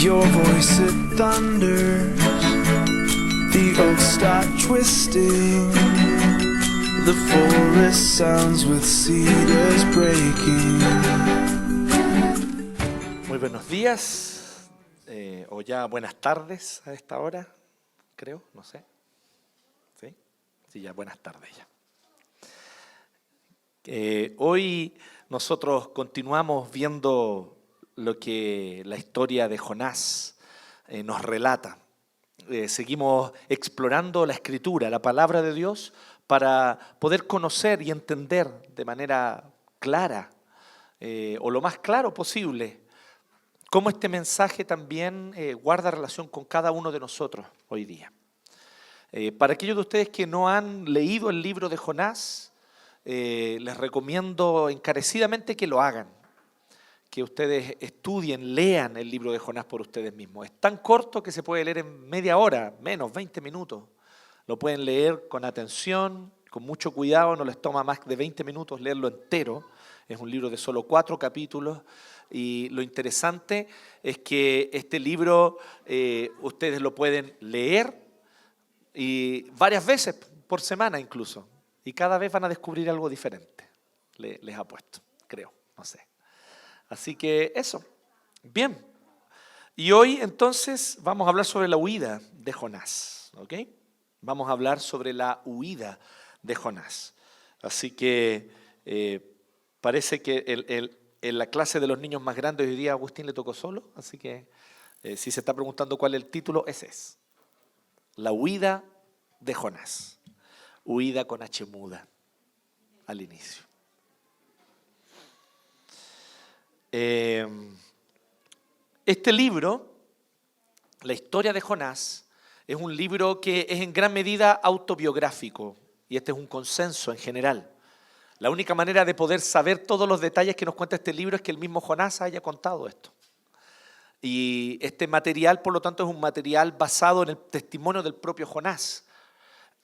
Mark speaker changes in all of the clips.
Speaker 1: Your voice it thunders, the oaks start twisting, the forest sounds with cedars breaking.
Speaker 2: Muy buenos días, o ya buenas tardes a esta hora, creo, no sé. ¿Sí? Sí, ya buenas tardes ya. Hoy nosotros continuamos viendo lo que la historia de Jonás nos relata. Seguimos explorando la Escritura, la palabra de Dios, para poder conocer y entender de manera clara, o lo más claro posible, cómo este mensaje también guarda relación con cada uno de nosotros hoy día. Para aquellos de ustedes que no han leído el libro de Jonás, les recomiendo encarecidamente que lo hagan, que ustedes estudien, lean el libro de Jonás por ustedes mismos. Es tan corto que se puede leer en media hora, menos 20 minutos. Lo pueden leer con atención, con mucho cuidado, no les toma más de 20 minutos leerlo entero. Es un libro de solo 4 capítulos y lo interesante es que este libro ustedes lo pueden leer y varias veces por semana incluso. Y cada vez van a descubrir algo diferente, les apuesto, creo, no sé. Así que eso, bien. Y hoy entonces vamos a hablar sobre la huida de Jonás, ¿ok? Vamos a hablar sobre la huida de Jonás. Así que parece que en la clase de los niños más grandes hoy día a Agustín le tocó solo, así que si se está preguntando cuál es el título, ese es. La huida de Jonás. Huida con H muda al inicio. Este libro, la historia de Jonás, es un libro que es en gran medida autobiográfico y este es un consenso en general. La única manera de poder saber todos los detalles que nos cuenta este libro es que el mismo Jonás haya contado esto. Y este material, por lo tanto, es un material basado en el testimonio del propio Jonás.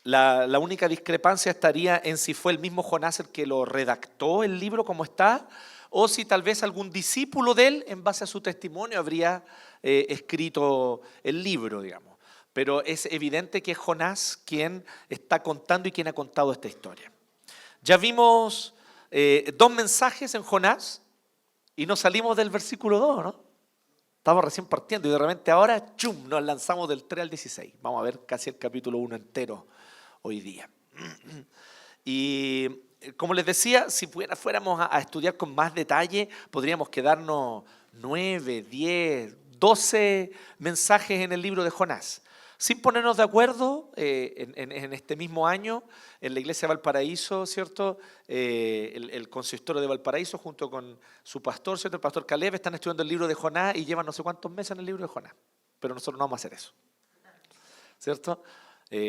Speaker 2: La única discrepancia estaría en si fue el mismo Jonás el que lo redactó el libro como está, o si tal vez algún discípulo de él, en base a su testimonio, habría escrito el libro, digamos. Pero es evidente que es Jonás quien está contando y quien ha contado esta historia. Ya vimos 2 mensajes en Jonás y nos salimos del versículo 2, ¿no? Estamos recién partiendo y de repente ahora, ¡chum!, nos lanzamos del 3 al 16. Vamos a ver casi el capítulo 1 entero hoy día. Y como les decía, si fuéramos a estudiar con más detalle, podríamos quedarnos 9, 10, 12 mensajes en el libro de Jonás. Sin ponernos de acuerdo, en este mismo año, en la iglesia de Valparaíso, ¿cierto? El consistorio de Valparaíso, junto con su pastor, ¿cierto? El pastor Caleb, están estudiando el libro de Jonás y llevan no sé cuántos meses en el libro de Jonás. Pero nosotros no vamos a hacer eso, ¿cierto?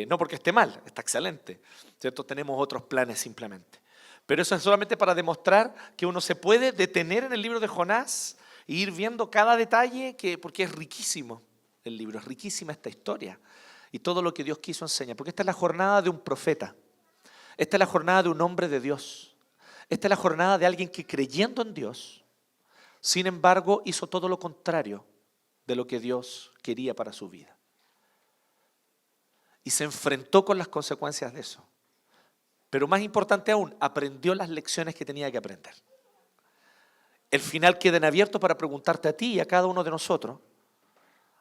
Speaker 2: No porque esté mal, está excelente, ¿cierto? Tenemos otros planes simplemente. Pero eso es solamente para demostrar que uno se puede detener en el libro de Jonás e ir viendo cada detalle, porque es riquísimo el libro, es riquísima esta historia y todo lo que Dios quiso enseñar. Porque esta es la jornada de un profeta, esta es la jornada de un hombre de Dios, esta es la jornada de alguien que creyendo en Dios, sin embargo, hizo todo lo contrario de lo que Dios quería para su vida. Y se enfrentó con las consecuencias de eso. Pero más importante aún, aprendió las lecciones que tenía que aprender. El final queda en abierto para preguntarte a ti y a cada uno de nosotros,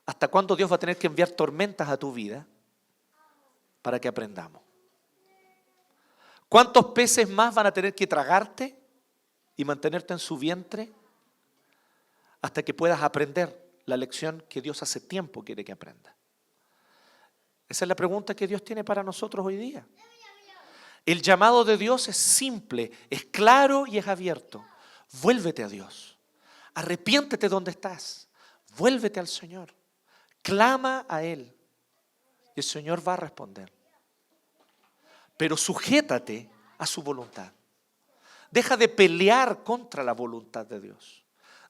Speaker 2: ¿hasta cuándo Dios va a tener que enviar tormentas a tu vida para que aprendamos? ¿Cuántos peces más van a tener que tragarte y mantenerte en su vientre hasta que puedas aprender la lección que Dios hace tiempo quiere que aprendas? Esa es la pregunta que Dios tiene para nosotros hoy día. El llamado de Dios es simple, es claro y es abierto. Vuélvete a Dios. Arrepiéntete donde estás. Vuélvete al Señor. Clama a Él. Y el Señor va a responder. Pero sujétate a su voluntad. Deja de pelear contra la voluntad de Dios.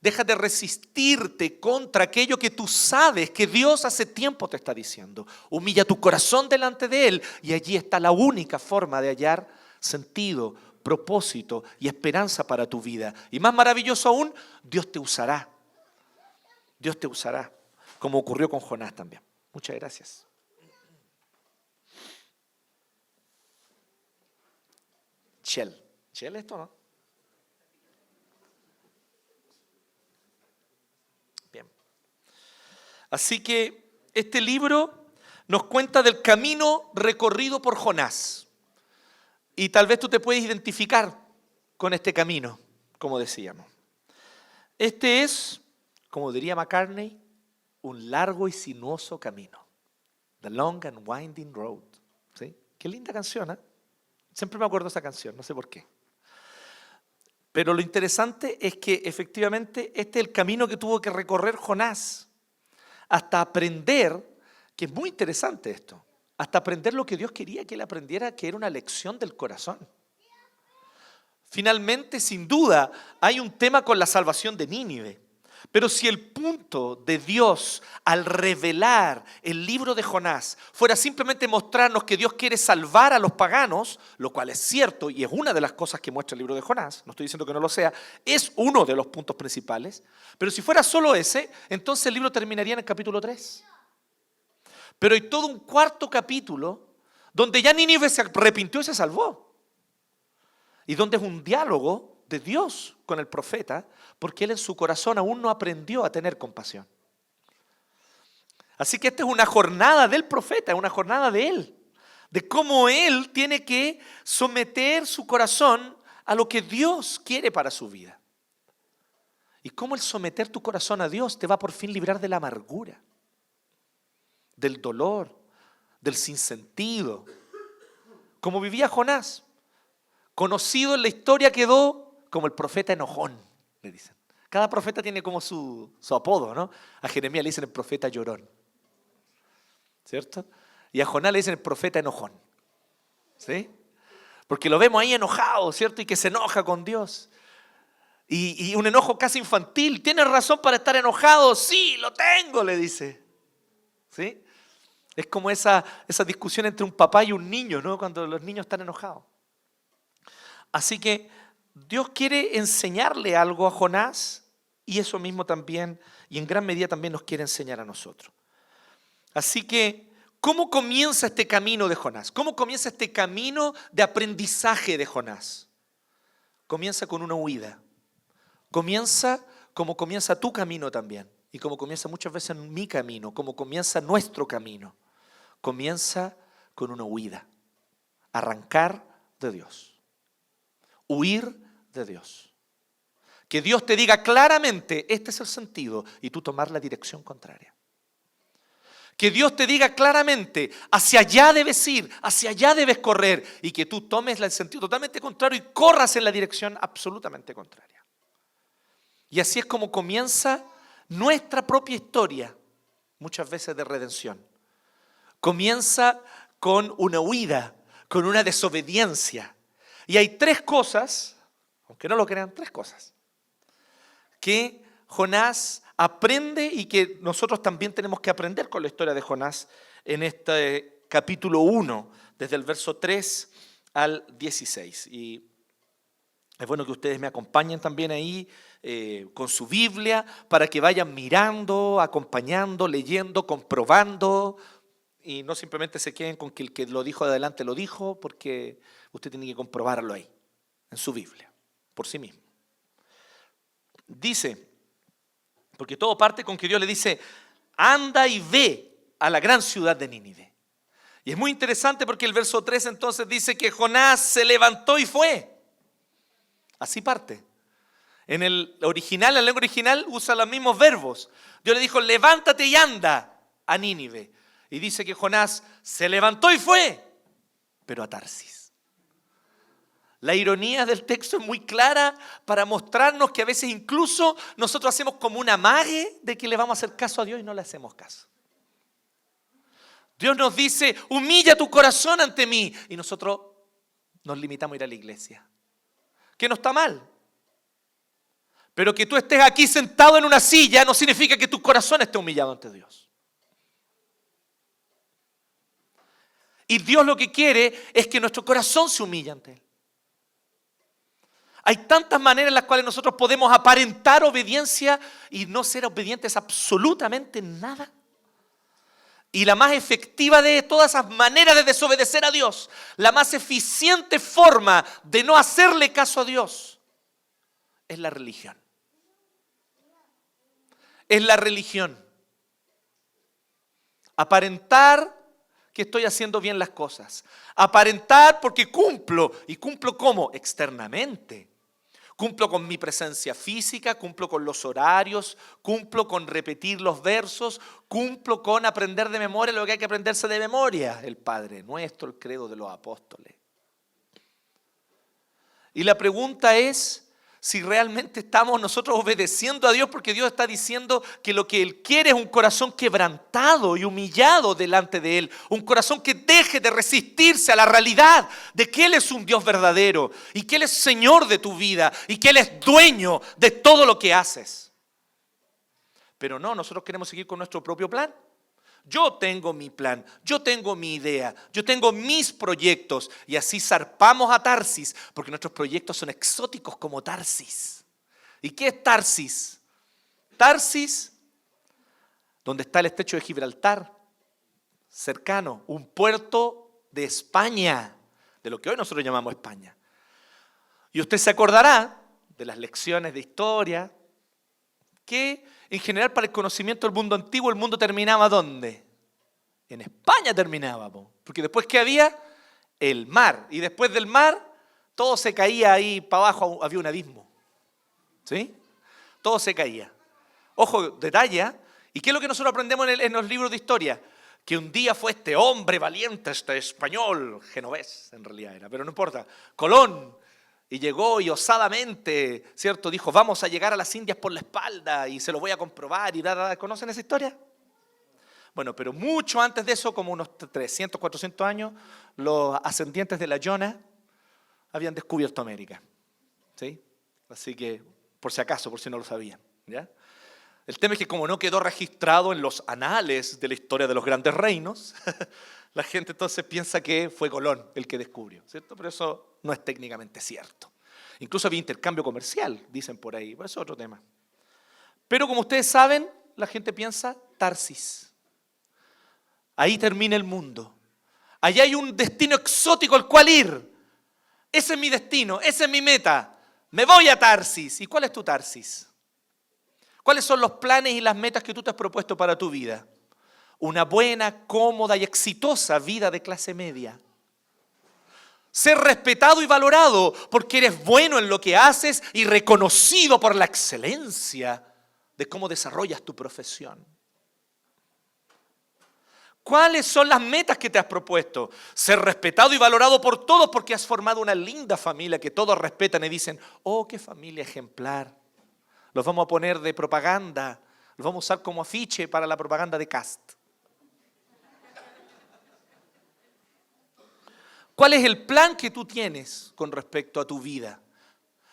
Speaker 2: Deja de resistirte contra aquello que tú sabes que Dios hace tiempo te está diciendo. Humilla tu corazón delante de Él y allí está la única forma de hallar sentido, propósito y esperanza para tu vida. Y más maravilloso aún, Dios te usará. Dios te usará. como ocurrió con Jonás también. Muchas gracias. Shell esto, ¿no? Bien. Así que este libro nos cuenta del camino recorrido por Jonás. Y tal vez tú te puedes identificar con este camino, como decíamos. Este es, como diría McCartney, un largo y sinuoso camino. The long and winding road. ¿Sí? Qué linda canción, ¿eh? Siempre me acuerdo de esa canción, no sé por qué. Pero lo interesante es que efectivamente este es el camino que tuvo que recorrer Jonás hasta aprender, que es muy interesante esto, hasta aprender lo que Dios quería que él aprendiera, que era una lección del corazón. Finalmente, sin duda, hay un tema con la salvación de Nínive. Pero si el punto de Dios al revelar el libro de Jonás fuera simplemente mostrarnos que Dios quiere salvar a los paganos, lo cual es cierto y es una de las cosas que muestra el libro de Jonás, no estoy diciendo que no lo sea, es uno de los puntos principales, pero si fuera solo ese, entonces el libro terminaría en el capítulo 3. Pero hay todo un cuarto capítulo donde ya Nínive se arrepintió y se salvó. Y donde es un diálogo de Dios con el profeta, porque él en su corazón aún no aprendió a tener compasión. Así que esta es una jornada del profeta, una jornada de él, de cómo él tiene que someter su corazón a lo que Dios quiere para su vida. Y cómo el someter tu corazón a Dios te va a por fin librar de la amargura, del dolor, del sinsentido. Como vivía Jonás, conocido en la historia quedó como el profeta enojón, le dicen. Cada profeta tiene como su apodo, ¿no? A Jeremías le dicen el profeta llorón, ¿cierto? Y a Jonás le dicen el profeta enojón, ¿sí? Porque lo vemos ahí enojado, ¿cierto? Y que se enoja con Dios. Y un enojo casi infantil. ¿Tienes razón para estar enojado? Sí, lo tengo, le dice. ¿Sí? Es como esa discusión entre un papá y un niño, ¿no? Cuando los niños están enojados. Así que Dios quiere enseñarle algo a Jonás y eso mismo también, y en gran medida también nos quiere enseñar a nosotros. Así que, ¿cómo comienza este camino de Jonás? ¿Cómo comienza este camino de aprendizaje de Jonás? Comienza con una huida. Comienza como comienza tu camino también y como comienza muchas veces mi camino, como comienza nuestro camino. Comienza con una huida. Arrancar de Dios. Huir de Dios. Que Dios te diga claramente, este es el sentido, y tú tomar la dirección contraria. Que Dios te diga claramente, hacia allá debes ir, hacia allá debes correr, y que tú tomes el sentido totalmente contrario y corras en la dirección absolutamente contraria. Y así es como comienza nuestra propia historia, muchas veces de redención. Comienza con una huida, con una desobediencia. Y hay tres cosas, aunque no lo crean, tres cosas, que Jonás aprende y que nosotros también tenemos que aprender con la historia de Jonás en este capítulo 1, desde el verso 3 al 16. Y es bueno que ustedes me acompañen también ahí con su Biblia para que vayan mirando, acompañando, leyendo, comprobando y no simplemente se queden con que el que lo dijo de adelante lo dijo, porque usted tiene que comprobarlo ahí, en su Biblia, por sí mismo. Dice, porque todo parte con que Dios le dice, anda y ve a la gran ciudad de Nínive. Y es muy interesante porque el verso 3 entonces dice que Jonás se levantó y fue. Así parte. En el original, en la lengua original, usa los mismos verbos. Dios le dijo, levántate y anda a Nínive. Y dice que Jonás se levantó y fue, pero a Tarsis. La ironía del texto es muy clara para mostrarnos que a veces incluso nosotros hacemos como un amague de que le vamos a hacer caso a Dios y no le hacemos caso. Dios nos dice, humilla tu corazón ante mí. Y nosotros nos limitamos a ir a la iglesia. Que no está mal. Pero que tú estés aquí sentado en una silla no significa que tu corazón esté humillado ante Dios. Y Dios lo que quiere es que nuestro corazón se humille ante Él. Hay tantas maneras en las cuales nosotros podemos aparentar obediencia y no ser obedientes absolutamente en nada. Y la más efectiva de todas esas maneras de desobedecer a Dios, la más eficiente forma de no hacerle caso a Dios, es la religión. Es la religión. Aparentar que estoy haciendo bien las cosas. Aparentar porque cumplo. ¿Y cumplo cómo? Externamente. Cumplo con mi presencia física, cumplo con los horarios, cumplo con repetir los versos, cumplo con aprender de memoria lo que hay que aprenderse de memoria. El Padre Nuestro, el credo de los apóstoles. Y la pregunta es si realmente estamos nosotros obedeciendo a Dios, porque Dios está diciendo que lo que Él quiere es un corazón quebrantado y humillado delante de Él. Un corazón que deje de resistirse a la realidad de que Él es un Dios verdadero y que Él es Señor de tu vida y que Él es dueño de todo lo que haces. Pero no, nosotros queremos seguir con nuestro propio plan. Yo tengo mi plan, yo tengo mi idea, yo tengo mis proyectos y así zarpamos a Tarsis porque nuestros proyectos son exóticos como Tarsis. ¿Y qué es Tarsis? Tarsis, donde está el estrecho de Gibraltar, cercano, un puerto de España, de lo que hoy nosotros llamamos España. Y usted se acordará de las lecciones de historia que en general para el conocimiento del mundo antiguo, el mundo terminaba ¿dónde? En España terminaba, porque después ¿qué había? El mar. Y después del mar, todo se caía ahí para abajo, había un abismo. ¿Sí? Todo se caía. Ojo, detalle. ¿Y qué es lo que nosotros aprendemos en los libros de historia? Que un día fue este hombre valiente, este español, genovés en realidad era, pero no importa, Colón. Y llegó y osadamente, ¿cierto? Dijo, vamos a llegar a las Indias por la espalda y se lo voy a comprobar. ¿Conocen esa historia? Bueno, pero mucho antes de eso, como unos 300, 400 años, los ascendientes de la Yona habían descubierto América. ¿Sí? Así que, por si acaso, por si no lo sabían. ¿Ya? El tema es que como no quedó registrado en los anales de la historia de los grandes reinos, la gente entonces piensa que fue Colón el que descubrió, ¿cierto? Pero eso no es técnicamente cierto. Incluso había intercambio comercial, dicen por ahí, pero eso es otro tema. Pero como ustedes saben, la gente piensa Tarsis. Ahí termina el mundo. Allá hay un destino exótico al cual ir. Ese es mi destino, esa es mi meta. Me voy a Tarsis. ¿Y cuál es tu Tarsis? ¿Cuáles son los planes y las metas que tú te has propuesto para tu vida? Una buena, cómoda y exitosa vida de clase media. Ser respetado y valorado porque eres bueno en lo que haces y reconocido por la excelencia de cómo desarrollas tu profesión. ¿Cuáles son las metas que te has propuesto? Ser respetado y valorado por todos porque has formado una linda familia que todos respetan y dicen, oh, qué familia ejemplar. Los vamos a poner de propaganda, los vamos a usar como afiche para la propaganda de Cast. ¿Cuál es el plan que tú tienes con respecto a tu vida?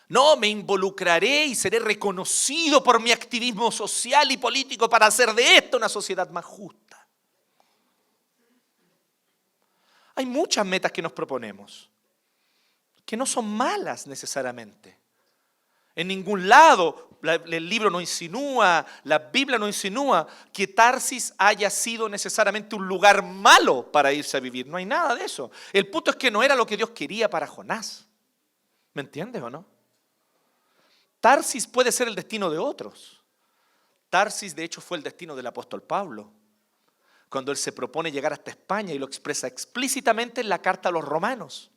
Speaker 2: No, me involucraré y seré reconocido por mi activismo social y político para hacer de esto una sociedad más justa. Hay muchas metas que nos proponemos, que no son malas necesariamente. En ningún lado el libro no insinúa, la Biblia no insinúa que Tarsis haya sido necesariamente un lugar malo para irse a vivir. No hay nada de eso. El punto es que no era lo que Dios quería para Jonás. ¿Me entiendes o no? Tarsis puede ser el destino de otros. Tarsis, de hecho, fue el destino del apóstol Pablo, cuando él se propone llegar hasta España y lo expresa explícitamente en la carta a los romanos,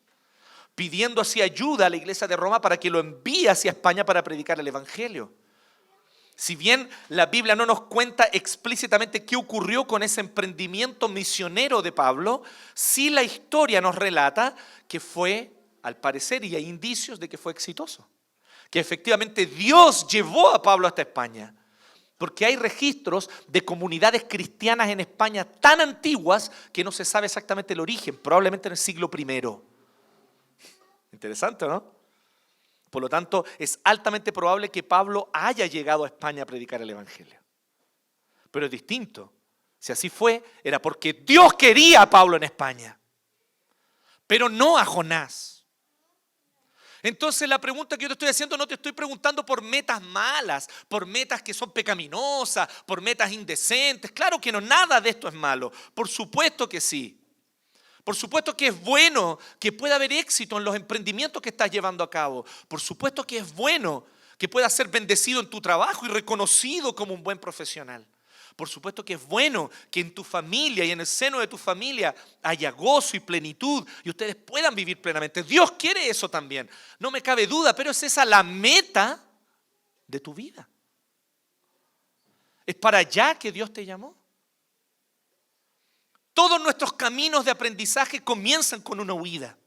Speaker 2: pidiendo así ayuda a la iglesia de Roma para que lo envíe hacia España para predicar el evangelio. Si bien la Biblia no nos cuenta explícitamente qué ocurrió con ese emprendimiento misionero de Pablo, sí la historia nos relata que fue, al parecer, y hay indicios de que fue exitoso, que efectivamente Dios llevó a Pablo hasta España, porque hay registros de comunidades cristianas en España tan antiguas que no se sabe exactamente el origen, probablemente en el siglo I. Interesante, ¿no? Por lo tanto, es altamente probable que Pablo haya llegado a España a predicar el evangelio. Pero es distinto. Si así fue, era porque Dios quería a Pablo en España, pero no a Jonás. Entonces la pregunta que yo te estoy haciendo, no te estoy preguntando por metas malas, por metas que son pecaminosas, por metas indecentes. Claro que no, nada de esto es malo. Por supuesto que sí. Por supuesto que es bueno que pueda haber éxito en los emprendimientos que estás llevando a cabo. Por supuesto que es bueno que puedas ser bendecido en tu trabajo y reconocido como un buen profesional. Por supuesto que es bueno que en tu familia y en el seno de tu familia haya gozo y plenitud y ustedes puedan vivir plenamente. Dios quiere eso también, no me cabe duda, pero ¿es esa la meta de tu vida? ¿Es para allá que Dios te llamó? Todos nuestros caminos de aprendizaje comienzan con una huida.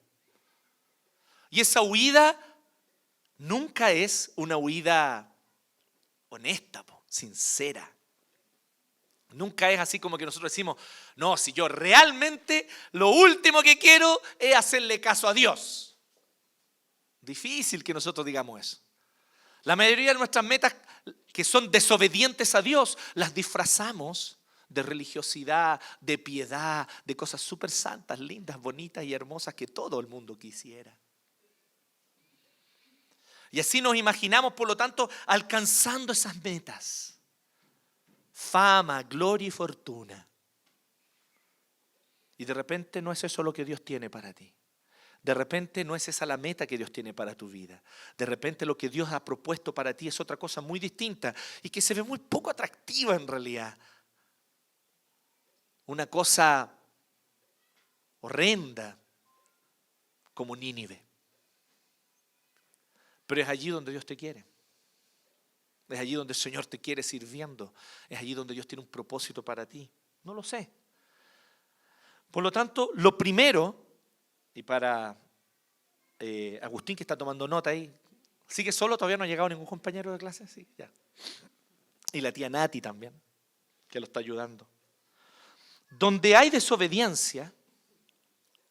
Speaker 2: Y esa huida nunca es una huida honesta, sincera. Nunca es así como que nosotros decimos, no, si yo realmente lo último que quiero es hacerle caso a Dios. Difícil que nosotros digamos eso. La mayoría de nuestras metas que son desobedientes a Dios, las disfrazamos de religiosidad, de piedad, de cosas súper santas, lindas, bonitas y hermosas que todo el mundo quisiera. Y así nos imaginamos, por lo tanto, alcanzando esas metas. Fama, gloria y fortuna. Y de repente no es eso lo que Dios tiene para ti. De repente no es esa la meta que Dios tiene para tu vida. De repente lo que Dios ha propuesto para ti es otra cosa muy distinta y que se ve muy poco atractiva en realidad. Una cosa horrenda como Nínive. Pero es allí donde Dios te quiere. Es allí donde el Señor te quiere sirviendo. Es allí donde Dios tiene un propósito para ti. No lo sé. Por lo tanto, lo primero, y para Agustín que está tomando nota ahí, ¿sigue solo? ¿Todavía no ha llegado ningún compañero de clase? Sí, ya. Y la tía Nati también, que lo está ayudando. Donde hay desobediencia,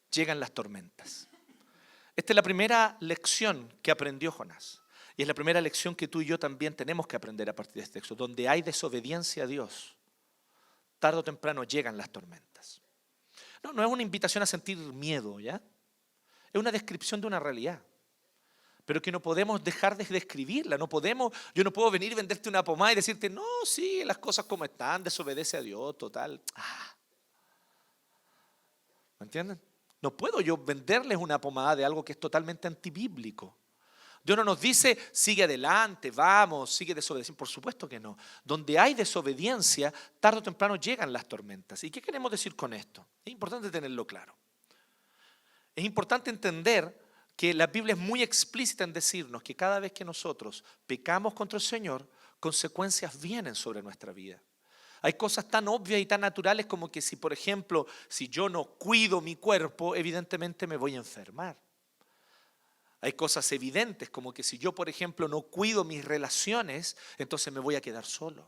Speaker 2: llegan las tormentas. Esta es la primera lección que aprendió Jonás. Y es la primera lección que tú y yo también tenemos que aprender a partir de este texto. Donde hay desobediencia a Dios, tarde o temprano llegan las tormentas. No es una invitación a sentir miedo, ¿ya? Es una descripción de una realidad. Pero que no podemos dejar de describirla. Yo no puedo venir y venderte una pomada y decirte, no, sí, las cosas como están, desobedece a Dios, total. ¿Me entienden? No puedo yo venderles una pomada de algo que es totalmente antibíblico. Dios no nos dice, sigue adelante, vamos, sigue desobedeciendo. Por supuesto que no. Donde hay desobediencia, tarde o temprano llegan las tormentas. ¿Y qué queremos decir con esto? Es importante tenerlo claro. Es importante entender que la Biblia es muy explícita en decirnos que cada vez que nosotros pecamos contra el Señor, consecuencias vienen sobre nuestra vida. Hay cosas tan obvias y tan naturales como que si, por ejemplo, si yo no cuido mi cuerpo, evidentemente me voy a enfermar. Hay cosas evidentes como que si yo, por ejemplo, no cuido mis relaciones, entonces me voy a quedar solo.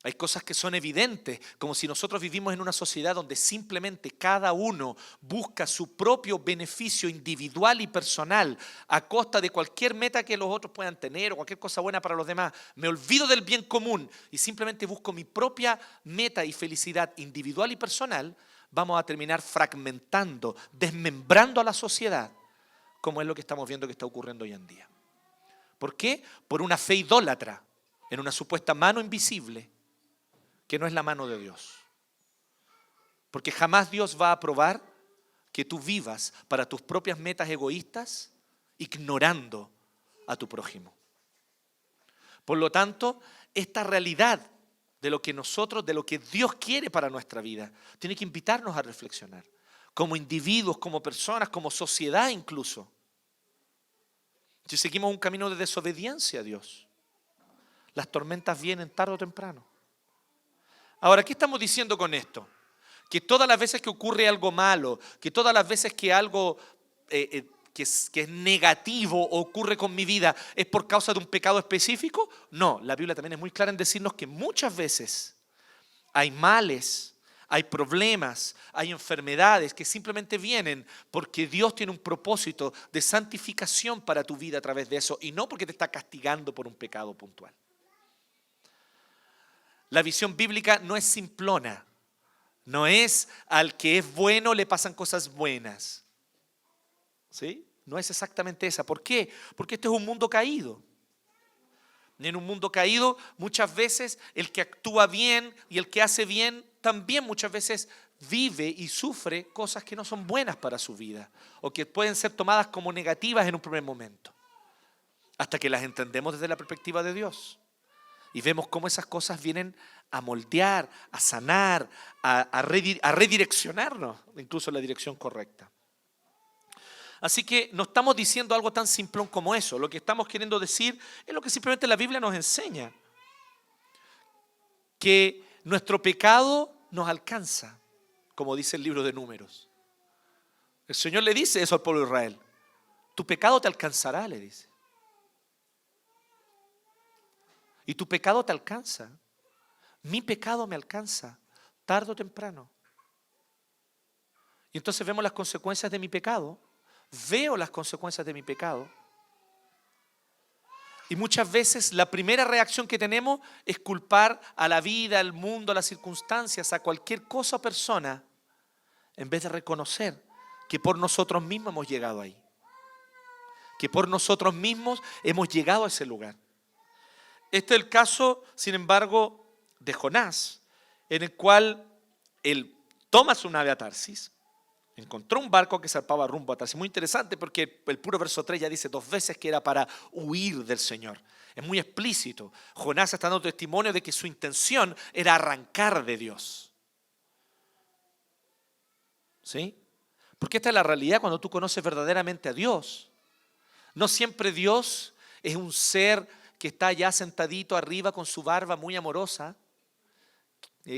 Speaker 2: Hay cosas que son evidentes, como si nosotros vivimos en una sociedad donde simplemente cada uno busca su propio beneficio individual y personal a costa de cualquier meta que los otros puedan tener o cualquier cosa buena para los demás. Me olvido del bien común y simplemente busco mi propia meta y felicidad individual y personal. Vamos a terminar fragmentando, desmembrando a la sociedad, como es lo que estamos viendo que está ocurriendo hoy en día. ¿Por qué? Por una fe idólatra en una supuesta mano invisible que no es la mano de Dios. Porque jamás Dios va a aprobar que tú vivas para tus propias metas egoístas, ignorando a tu prójimo. Por lo tanto, esta realidad de lo que Dios quiere para nuestra vida, tiene que invitarnos a reflexionar. Como individuos, como personas, como sociedad incluso. Si seguimos un camino de desobediencia a Dios, las tormentas vienen tarde o temprano. Ahora, ¿qué estamos diciendo con esto? Que todas las veces que ocurre algo malo, que todas las veces que algo que es negativo ocurre con mi vida es por causa de un pecado específico. No, la Biblia también es muy clara en decirnos que muchas veces hay males, hay problemas, hay enfermedades que simplemente vienen porque Dios tiene un propósito de santificación para tu vida a través de eso y no porque te está castigando por un pecado puntual. La visión bíblica no es simplona, no es al que es bueno le pasan cosas buenas. ¿Sí? no es exactamente esa. ¿Por qué? Porque este es un mundo caído. Y en un mundo caído, muchas veces el que actúa bien y el que hace bien, también muchas veces vive y sufre cosas que no son buenas para su vida o que pueden ser tomadas como negativas en un primer momento, hasta que las entendemos desde la perspectiva de Dios y vemos cómo esas cosas vienen a moldear, a sanar, a redireccionarnos, incluso en la dirección correcta. Así que no estamos diciendo algo tan simplón como eso. Lo que estamos queriendo decir es lo que simplemente la Biblia nos enseña. Que nuestro pecado nos alcanza, como dice el libro de Números. El Señor le dice eso al pueblo de Israel. Tu pecado te alcanzará, le dice. Y tu pecado te alcanza. Mi pecado me alcanza, tarde o temprano. Y entonces vemos las consecuencias de mi pecado. Veo las consecuencias de mi pecado. Y muchas veces la primera reacción que tenemos es culpar a la vida, al mundo, a las circunstancias, a cualquier cosa o persona, en vez de reconocer que por nosotros mismos hemos llegado ahí. Que por nosotros mismos hemos llegado a ese lugar. Este es el caso, sin embargo, de Jonás, en el cual él toma su nave a Tarsis. Encontró un barco que zarpaba rumbo a Tarsis. Muy interesante porque el puro verso 3 ya dice 2 veces que era para huir del Señor. Es muy explícito. Jonás está dando testimonio de que su intención era arrancar de Dios. ¿Sí? Porque esta es la realidad cuando tú conoces verdaderamente a Dios. No siempre Dios es un ser que está allá sentadito arriba con su barba muy amorosa,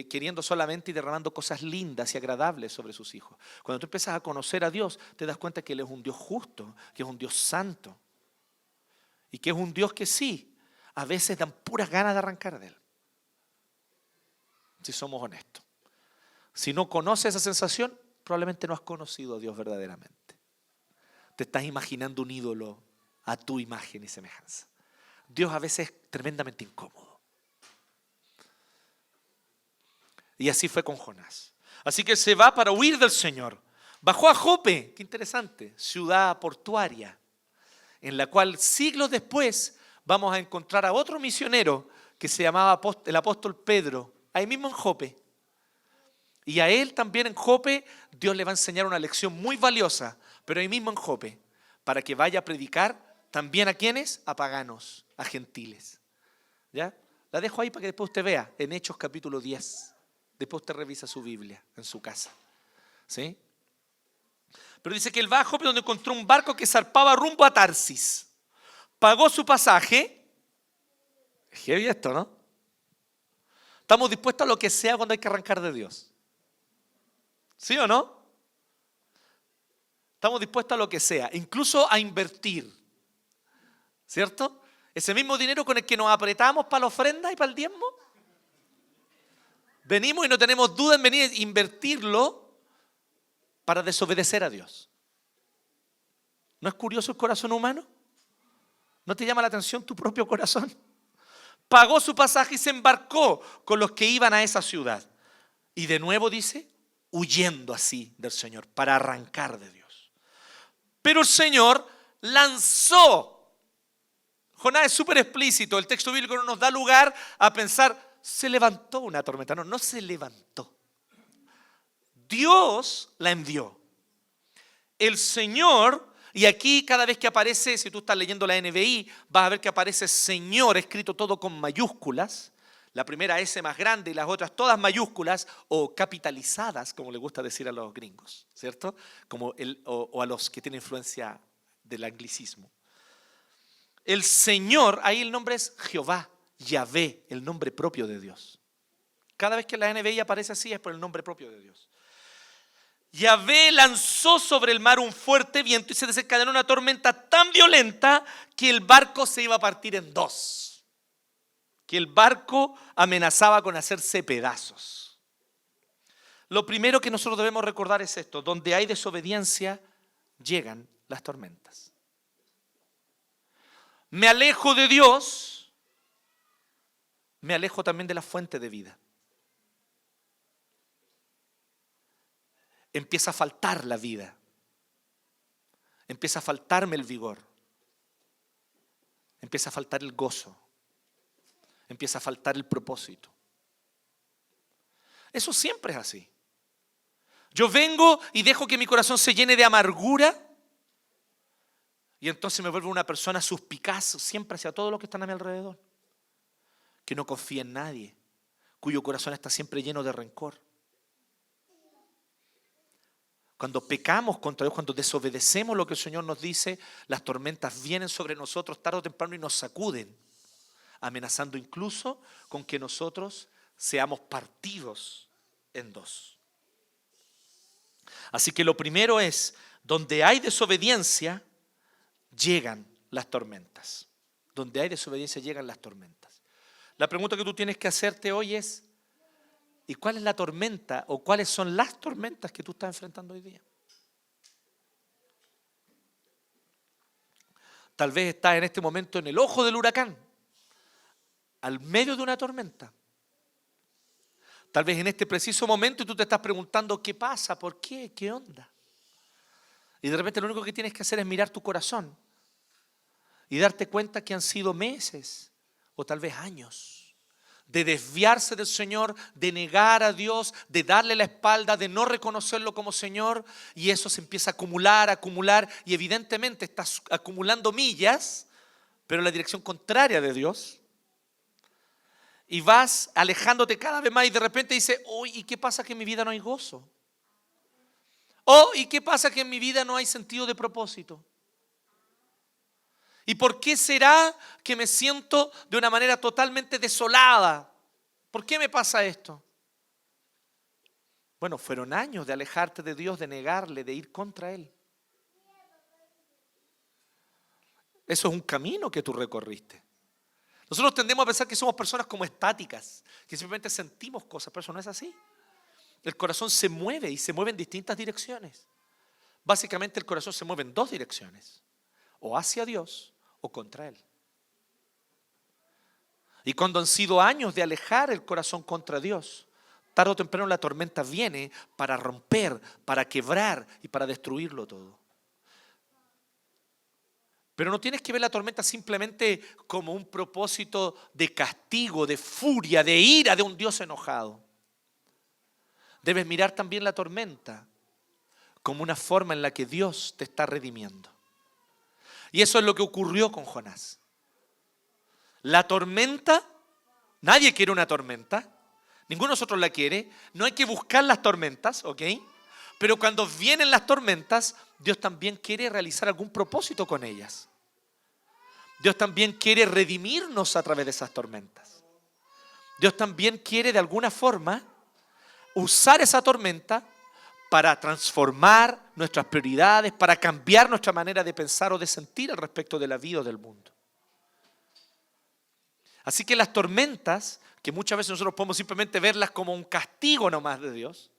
Speaker 2: queriendo solamente y derramando cosas lindas y agradables sobre sus hijos. Cuando tú empiezas a conocer a Dios, te das cuenta que Él es un Dios justo, que es un Dios santo y que es un Dios que sí, a veces dan puras ganas de arrancar de Él. Si somos honestos. Si no conoces esa sensación, probablemente no has conocido a Dios verdaderamente. Te estás imaginando un ídolo a tu imagen y semejanza. Dios a veces es tremendamente incómodo. Y así fue con Jonás. Así que se va para huir del Señor. Bajó a Jope, qué interesante, ciudad portuaria, en la cual siglos después vamos a encontrar a otro misionero que se llamaba el apóstol Pedro, ahí mismo en Jope. Y a él también en Jope Dios le va a enseñar una lección muy valiosa, pero ahí mismo en Jope, para que vaya a predicar también a ¿quiénes? A paganos, a gentiles. ¿Ya? La dejo ahí para que después usted vea en Hechos capítulo 10. Después usted revisa su Biblia en su casa. ¿Sí? Pero dice que él va a Jope donde encontró un barco que zarpaba rumbo a Tarsis. Pagó su pasaje. Es heavy esto, ¿no? Estamos dispuestos a lo que sea cuando hay que arrancar de Dios. ¿Sí o no? Estamos dispuestos a lo que sea, incluso a invertir. ¿Cierto? Ese mismo dinero con el que nos apretamos para la ofrenda y para el diezmo. Venimos y no tenemos duda en venir a invertirlo para desobedecer a Dios. ¿No es curioso el corazón humano? ¿No te llama la atención tu propio corazón? Pagó su pasaje y se embarcó con los que iban a esa ciudad. Y de nuevo dice, huyendo así del Señor, para arrancar de Dios. Pero el Señor lanzó. Jonás es súper explícito. El texto bíblico no nos da lugar a pensar, se levantó una tormenta. No, no se levantó. Dios la envió. El Señor, y aquí cada vez que aparece, si tú estás leyendo la NBI, vas a ver que aparece Señor escrito todo con mayúsculas. La primera S más grande y las otras todas mayúsculas o capitalizadas, como le gusta decir a los gringos, ¿cierto? O a los que tienen influencia del anglicismo. El Señor, ahí el nombre es Jehová. Yahvé, el nombre propio de Dios. Cada vez que la NBI aparece así es por el nombre propio de Dios. Yahvé lanzó sobre el mar un fuerte viento y se desencadenó una tormenta tan violenta que el barco se iba a partir en dos. Que el barco amenazaba con hacerse pedazos. Lo primero que nosotros debemos recordar es esto: donde hay desobediencia, llegan las tormentas. Me alejo de Dios. Me alejo también de la fuente de vida. Empieza a faltar la vida. empieza a faltarme el vigor, empieza a faltar el gozo, empieza a faltar el propósito. Eso siempre es así. Yo vengo y dejo que mi corazón se llene de amargura y entonces me vuelvo una persona suspicaz siempre hacia todo lo que están a mi alrededor, que no confía en nadie, cuyo corazón está siempre lleno de rencor. Cuando pecamos contra Dios, cuando desobedecemos lo que el Señor nos dice, las tormentas vienen sobre nosotros tarde o temprano y nos sacuden, amenazando incluso con que nosotros seamos partidos en dos. Así que lo primero es, donde hay desobediencia, llegan las tormentas. Donde hay desobediencia, llegan las tormentas. La pregunta que tú tienes que hacerte hoy es, ¿y cuál es la tormenta o cuáles son las tormentas que tú estás enfrentando hoy día? Tal vez estás en este momento en el ojo del huracán, al medio de una tormenta. Tal vez en este preciso momento tú te estás preguntando ¿qué pasa? ¿Por qué? ¿Qué onda? Y de repente lo único que tienes que hacer es mirar tu corazón y darte cuenta que han sido meses o tal vez años de desviarse del Señor, de negar a Dios, de darle la espalda, de no reconocerlo como Señor, y eso se empieza a acumular, y evidentemente estás acumulando millas, pero en la dirección contraria de Dios, y vas alejándote cada vez más, y de repente dices, oh, ¿y qué pasa que en mi vida no hay gozo? Oh, ¿y qué pasa que en mi vida no hay sentido de propósito? ¿Y por qué será que me siento de una manera totalmente desolada? ¿Por qué me pasa esto? Bueno, fueron años de alejarte de Dios, de negarle, de ir contra Él. Eso es un camino que tú recorriste. Nosotros tendemos a pensar que somos personas como estáticas, que simplemente sentimos cosas, pero eso no es así. El corazón se mueve y se mueve en distintas direcciones. Básicamente el corazón se mueve en dos direcciones, o hacia Dios o contra Él. Y cuando han sido años de alejar el corazón contra Dios, tarde o temprano la tormenta viene para romper, para quebrar y para destruirlo todo. Pero no tienes que ver la tormenta simplemente como un propósito de castigo, de furia, de ira de un Dios enojado. Debes mirar también la tormenta como una forma en la que Dios te está redimiendo. Y eso es lo que ocurrió con Jonás. La tormenta, nadie quiere una tormenta, ninguno de nosotros la quiere, no hay que buscar las tormentas, ¿ok? Pero cuando vienen las tormentas, Dios también quiere realizar algún propósito con ellas. Dios también quiere redimirnos a través de esas tormentas. Dios también quiere de alguna forma usar esa tormenta para transformar nuestras prioridades, para cambiar nuestra manera de pensar o de sentir al respecto de la vida o del mundo. Así que las tormentas, que muchas veces nosotros podemos simplemente verlas como un castigo nomás de Dios,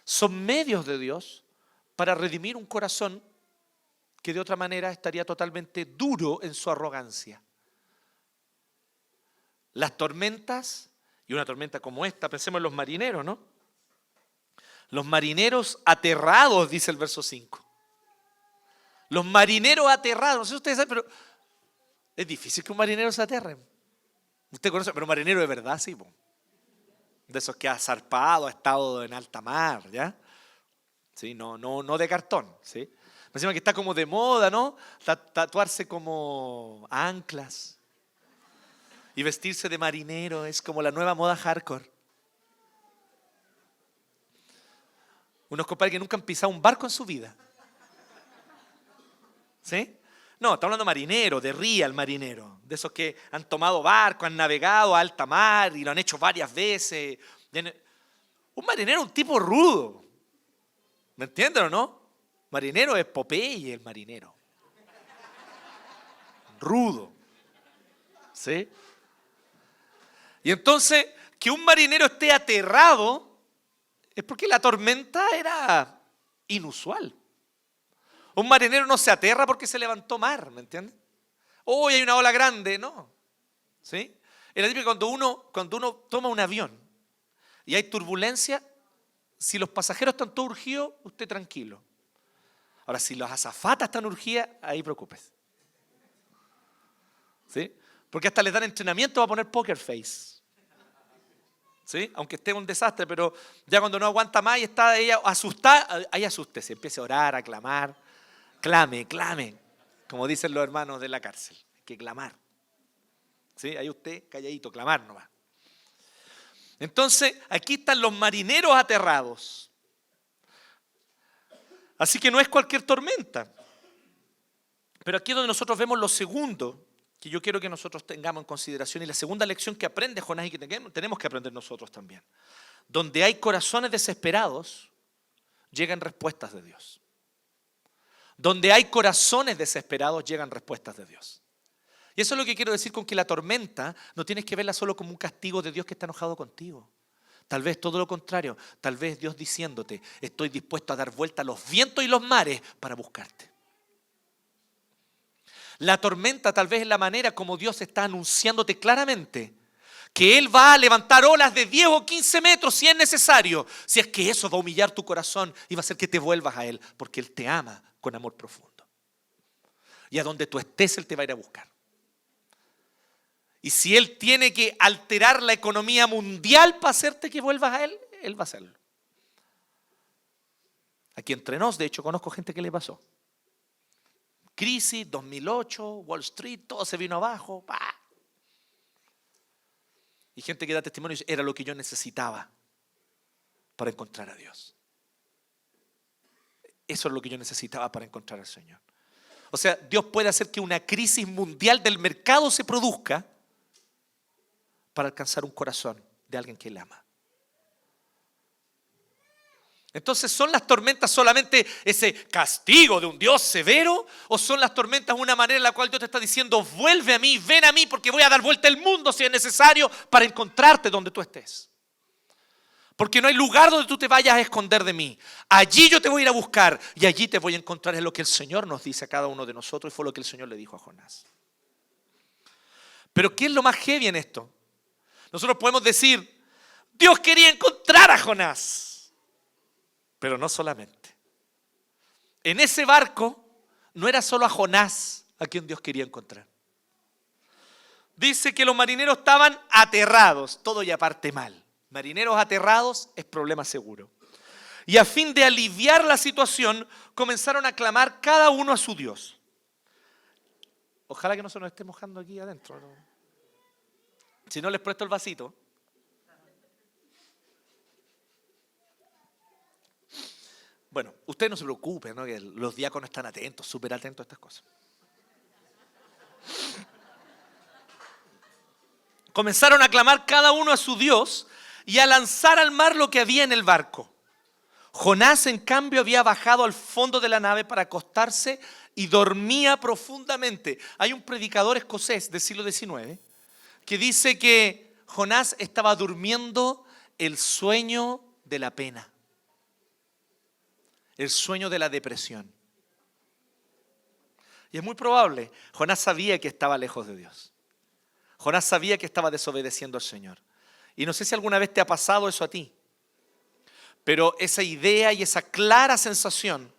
Speaker 2: son medios de Dios para redimir un corazón que de otra manera estaría totalmente duro en su arrogancia. Las tormentas, y una tormenta como esta, pensemos en los marineros, ¿no? Los marineros aterrados, dice el verso 5. Los marineros aterrados, no sé si ustedes saben, pero es difícil que un marinero se aterre. Usted conoce, pero un marinero de verdad, sí, de esos que ha zarpado, ha estado en alta mar, ¿ya? Sí, no de cartón, ¿sí? Me parece que está como de moda, ¿no? Tatuarse como anclas y vestirse de marinero es como la nueva moda hardcore. Unos compadres que nunca han pisado un barco en su vida. ¿Sí? No, estamos hablando de marinero, de real marinero. De esos que han tomado barco, han navegado a alta mar y lo han hecho varias veces. Un marinero es un tipo rudo. ¿Me entienden o no? Marinero es Popeye, el marinero. Rudo. ¿Sí? Y entonces, que un marinero esté aterrado es porque la tormenta era inusual. Un marinero no se aterra porque se levantó mar, ¿me entiendes? Hoy hay una ola grande, no. ¿Sí? Es la típica cuando uno toma un avión y hay turbulencia, si los pasajeros están todos urgidos, usted tranquilo. Ahora, si las azafatas están urgidas, ahí preocúpese. ¿Sí? Porque hasta les dan entrenamiento para poner poker face. ¿Sí? Aunque esté un desastre, pero ya cuando no aguanta más y está ella asustada, ahí asústese, empiece a orar, a clamar. Clame, como dicen los hermanos de la cárcel. Hay que clamar. ¿Sí? Ahí usted, calladito, clamar nomás. Entonces, aquí están los marineros aterrados. Así que no es cualquier tormenta. Pero aquí es donde nosotros vemos lo segundo que yo quiero que nosotros tengamos en consideración y la segunda lección que aprende Jonás y que tenemos que aprender nosotros también. Donde hay corazones desesperados, llegan respuestas de Dios. Donde hay corazones desesperados, llegan respuestas de Dios. Y eso es lo que quiero decir con que la tormenta no tienes que verla solo como un castigo de Dios que está enojado contigo. Tal vez todo lo contrario, tal vez Dios diciéndote, estoy dispuesto a dar vuelta a los vientos y los mares para buscarte. La tormenta tal vez es la manera como Dios está anunciándote claramente que Él va a levantar olas de 10 o 15 metros si es necesario, si es que eso va a humillar tu corazón y va a hacer que te vuelvas a Él, porque Él te ama con amor profundo. Y a donde tú estés, Él te va a ir a buscar. Y si Él tiene que alterar la economía mundial para hacerte que vuelvas a Él, Él va a hacerlo. Aquí entre nos, de hecho, conozco gente que le pasó. Crisis, 2008, Wall Street, todo se vino abajo. ¡Pah! Y gente que da testimonio y dice, era lo que yo necesitaba para encontrar a Dios. Eso es lo que yo necesitaba para encontrar al Señor. O sea, Dios puede hacer que una crisis mundial del mercado se produzca para alcanzar un corazón de alguien que Él ama. Entonces, ¿son las tormentas solamente ese castigo de un Dios severo? ¿O son las tormentas una manera en la cual Dios te está diciendo, vuelve a mí, ven a mí, porque voy a dar vuelta al mundo si es necesario para encontrarte donde tú estés? Porque no hay lugar donde tú te vayas a esconder de mí. Allí yo te voy a ir a buscar y allí te voy a encontrar. Es lo que el Señor nos dice a cada uno de nosotros y fue lo que el Señor le dijo a Jonás. Pero ¿qué es lo más heavy en esto? Nosotros podemos decir, Dios quería encontrar a Jonás. Pero no solamente. En ese barco no era solo a Jonás a quien Dios quería encontrar. Dice que los marineros estaban aterrados, todo y aparte mal. Marineros aterrados es problema seguro. Y a fin de aliviar la situación, comenzaron a clamar cada uno a su Dios. Ojalá que no se nos esté mojando aquí adentro, ¿no? Si no, les presto el vasito. Bueno, ustedes no se preocupen, ¿no? Que los diáconos están atentos, súper atentos a estas cosas. Comenzaron a clamar cada uno a su Dios y a lanzar al mar lo que había en el barco. Jonás, en cambio, había bajado al fondo de la nave para acostarse y dormía profundamente. Hay un predicador escocés del siglo XIX que dice que Jonás estaba durmiendo el sueño de la pena. El sueño de la depresión. Y es muy probable, Jonás sabía que estaba lejos de Dios. Jonás sabía que estaba desobedeciendo al Señor. Y no sé si alguna vez te ha pasado eso a ti. Pero esa idea y esa clara sensación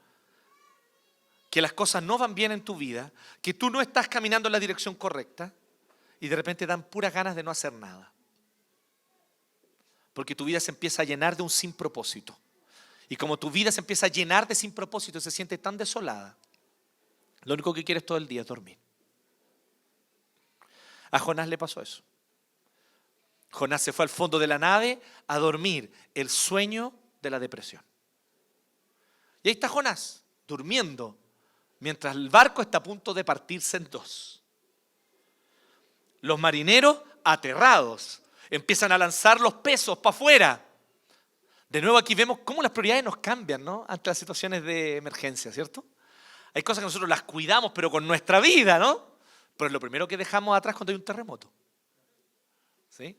Speaker 2: que las cosas no van bien en tu vida, que tú no estás caminando en la dirección correcta y de repente dan puras ganas de no hacer nada. Porque tu vida se empieza a llenar de un sin propósito. Y como tu vida se empieza a llenar de sin propósito, se siente tan desolada, lo único que quieres todo el día es dormir. A Jonás le pasó eso. Jonás se fue al fondo de la nave a dormir el sueño de la depresión. Y ahí está Jonás, durmiendo, mientras el barco está a punto de partirse en dos. Los marineros, aterrados, empiezan a lanzar los pesos para afuera. De nuevo aquí vemos cómo las prioridades nos cambian, ¿no? Ante las situaciones de emergencia, ¿cierto? Hay cosas que nosotros las cuidamos, pero con nuestra vida, ¿no? Pero es lo primero que dejamos atrás cuando hay un terremoto. ¿Sí?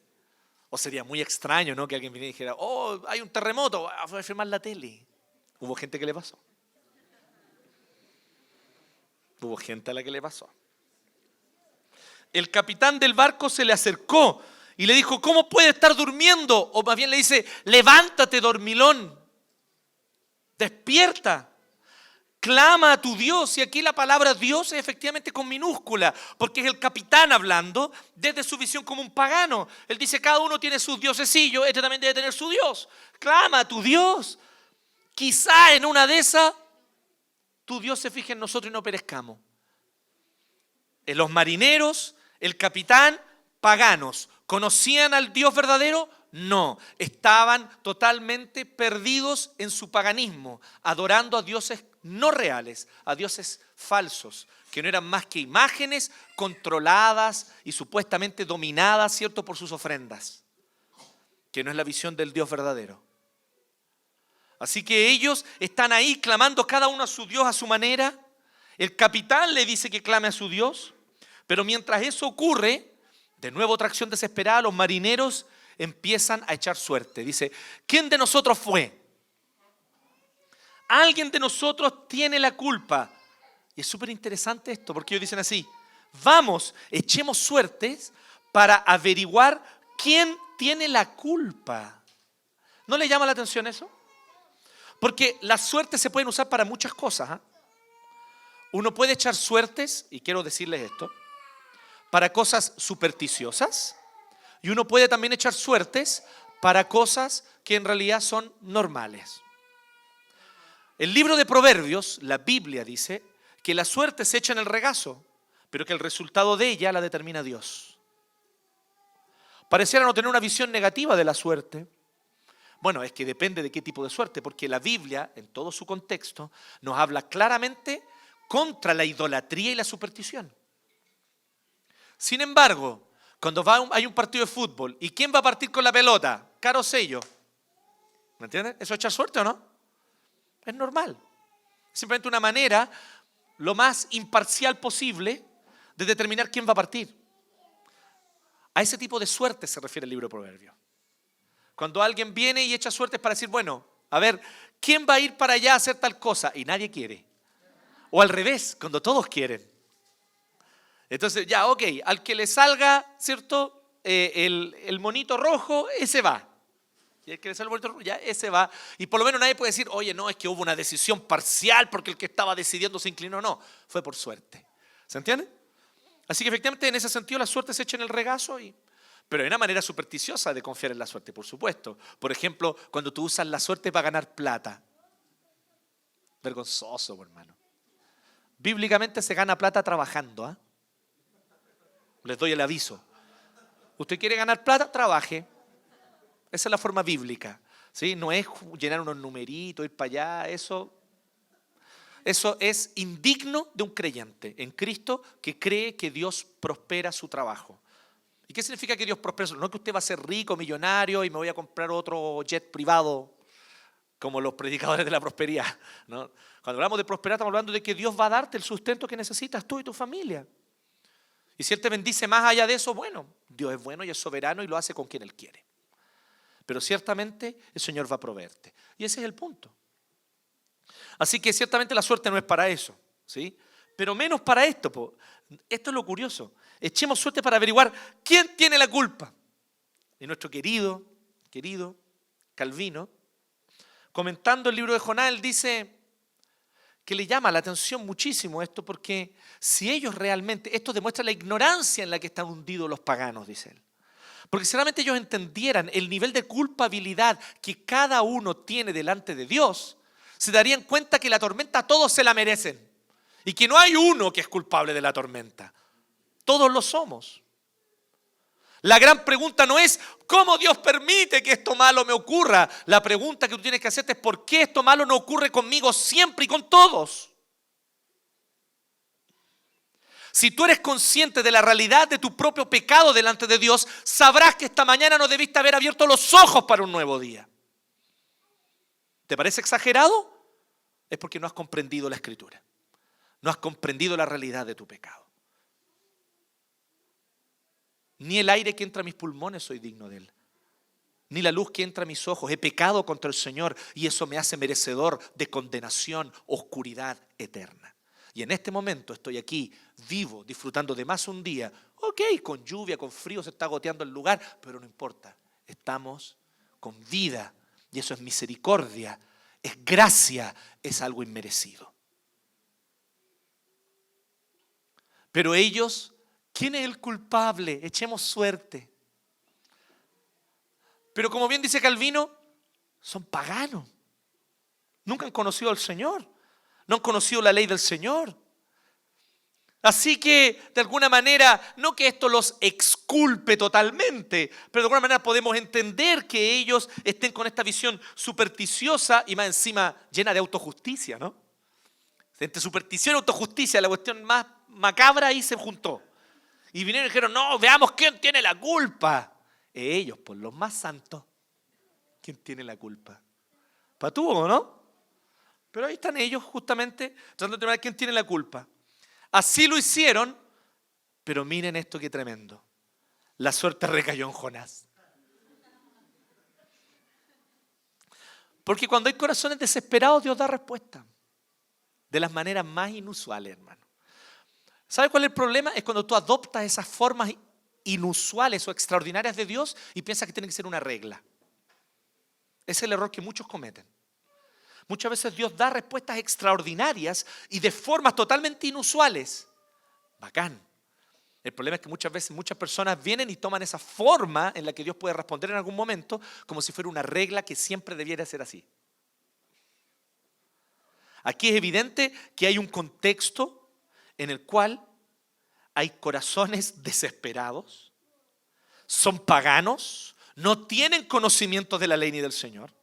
Speaker 2: O sería muy extraño, ¿no? Que alguien viniera y dijera, oh, hay un terremoto, voy a firmar la tele. Hubo gente que le pasó. Hubo gente a la que le pasó. El capitán del barco se le acercó y le dijo, ¿cómo puede estar durmiendo? O más bien le dice, levántate, dormilón. Despierta. Clama a tu Dios. Y aquí la palabra Dios es efectivamente con minúscula, porque es el capitán hablando desde su visión como un pagano. Él dice, cada uno tiene sus diosecillos, este también debe tener su Dios. Clama a tu Dios. Quizá en una de esas, tu Dios se fije en nosotros y no perezcamos. En los marineros, el capitán, paganos. ¿Conocían al Dios verdadero? No, estaban totalmente perdidos en su paganismo, adorando a dioses no reales, a dioses falsos, que no eran más que imágenes controladas y supuestamente dominadas, ¿cierto?, por sus ofrendas, que no es la visión del Dios verdadero. Así que ellos están ahí clamando cada uno a su Dios a su manera. El capitán le dice que clame a su Dios, pero mientras eso ocurre, de nuevo otra acción desesperada, los marineros empiezan a echar suerte. Dice, ¿quién de nosotros fue? Alguien de nosotros tiene la culpa. Y es súper interesante esto, porque ellos dicen así, vamos, echemos suertes para averiguar quién tiene la culpa. ¿No le llama la atención eso? Porque las suertes se pueden usar para muchas cosas. Uno puede echar suertes, y quiero decirles esto, para cosas supersticiosas, y uno puede también echar suertes para cosas que en realidad son normales. El libro de Proverbios, la Biblia dice que la suerte se echa en el regazo, pero que el resultado de ella la determina Dios. Pareciera no tener una visión negativa de la suerte. Bueno, es que depende de qué tipo de suerte, porque la Biblia, en todo su contexto, nos habla claramente contra la idolatría y la superstición. Sin embargo, cuando hay un partido de fútbol, ¿y quién va a partir con la pelota? Caro Sello. ¿Me entiendes? ¿Eso es echar suerte o no? Es normal. Es simplemente una manera lo más imparcial posible de determinar quién va a partir. A ese tipo de suerte se refiere el libro de Proverbios. Cuando alguien viene y echa suerte es para decir, bueno, a ver, ¿quién va a ir para allá a hacer tal cosa? Y nadie quiere. O al revés, cuando todos quieren. Entonces, ya, ok, al que le salga, ¿cierto? El monito rojo, ese va. Y el que le salga el monito rojo, ya, ese va. Y por lo menos nadie puede decir, oye, no, es que hubo una decisión parcial porque el que estaba decidiendo se inclinó. No, fue por suerte. ¿Se entiende? Así que efectivamente en ese sentido la suerte se echa en el regazo. Pero hay una manera supersticiosa de confiar en la suerte, por supuesto. Por ejemplo, cuando tú usas la suerte para ganar plata. Vergonzoso, hermano. Bíblicamente se gana plata trabajando, ¿ah? Les doy el aviso. ¿Usted quiere ganar plata? Trabaje. Esa es la forma bíblica, ¿sí? No es llenar unos numeritos, ir para allá. Eso es indigno de un creyente en Cristo que cree que Dios prospera su trabajo. ¿Y qué significa que Dios prospera? No es que usted va a ser rico, millonario y me voy a comprar otro jet privado como los predicadores de la prosperidad, ¿no? Cuando hablamos de prosperidad estamos hablando de que Dios va a darte el sustento que necesitas tú y tu familia. Y si Él te bendice más allá de eso, bueno, Dios es bueno y es soberano y lo hace con quien Él quiere. Pero ciertamente el Señor va a proveerte. Y ese es el punto. Así que ciertamente la suerte no es para eso, ¿sí? Pero menos para esto. Esto es lo curioso. Echemos suerte para averiguar quién tiene la culpa. Y nuestro querido Calvino, comentando el libro de Jonás, él dice que le llama la atención muchísimo esto, porque si ellos realmente, esto demuestra la ignorancia en la que están hundidos los paganos, dice él. Porque si realmente ellos entendieran el nivel de culpabilidad que cada uno tiene delante de Dios, se darían cuenta que la tormenta todos se la merecen y que no hay uno que es culpable de la tormenta. Todos lo somos. La gran pregunta no es ¿cómo Dios permite que esto malo me ocurra? La pregunta que tú tienes que hacerte es ¿por qué esto malo no ocurre conmigo siempre y con todos? Si tú eres consciente de la realidad de tu propio pecado delante de Dios, sabrás que esta mañana no debiste haber abierto los ojos para un nuevo día. ¿Te parece exagerado? Es porque no has comprendido la Escritura. No has comprendido la realidad de tu pecado. Ni el aire que entra a mis pulmones soy digno de él. Ni la luz que entra a mis ojos. He pecado contra el Señor y eso me hace merecedor de condenación, oscuridad eterna. Y en este momento estoy aquí, vivo, disfrutando de más un día. Ok, con lluvia, con frío, se está goteando el lugar, pero no importa. Estamos con vida y eso es misericordia, es gracia, es algo inmerecido. Pero ellos, ¿quién es el culpable? Echemos suerte. Pero como bien dice Calvino, son paganos. Nunca han conocido al Señor. No han conocido la ley del Señor. Así que, de alguna manera, no que esto los exculpe totalmente, pero de alguna manera podemos entender que ellos estén con esta visión supersticiosa y más encima llena de autojusticia, ¿no? Entre superstición y autojusticia, la cuestión más macabra ahí se juntó. Y vinieron y dijeron, no, veamos quién tiene la culpa. Ellos, por los más santos. ¿Quién tiene la culpa? Patúo, ¿no? Pero ahí están ellos justamente tratando de determinar quién tiene la culpa. Así lo hicieron, pero miren esto qué tremendo. La suerte recayó en Jonás. Porque cuando hay corazones desesperados, Dios da respuesta. De las maneras más inusuales, hermano. ¿Sabe cuál es el problema? Es cuando tú adoptas esas formas inusuales o extraordinarias de Dios y piensas que tiene que ser una regla. Ese es el error que muchos cometen. Muchas veces Dios da respuestas extraordinarias y de formas totalmente inusuales. Bacán. El problema es que muchas veces muchas personas vienen y toman esa forma en la que Dios puede responder en algún momento como si fuera una regla que siempre debiera ser así. Aquí es evidente que hay un contexto en el cual hay corazones desesperados, son paganos, no tienen conocimiento de la ley ni del Señor.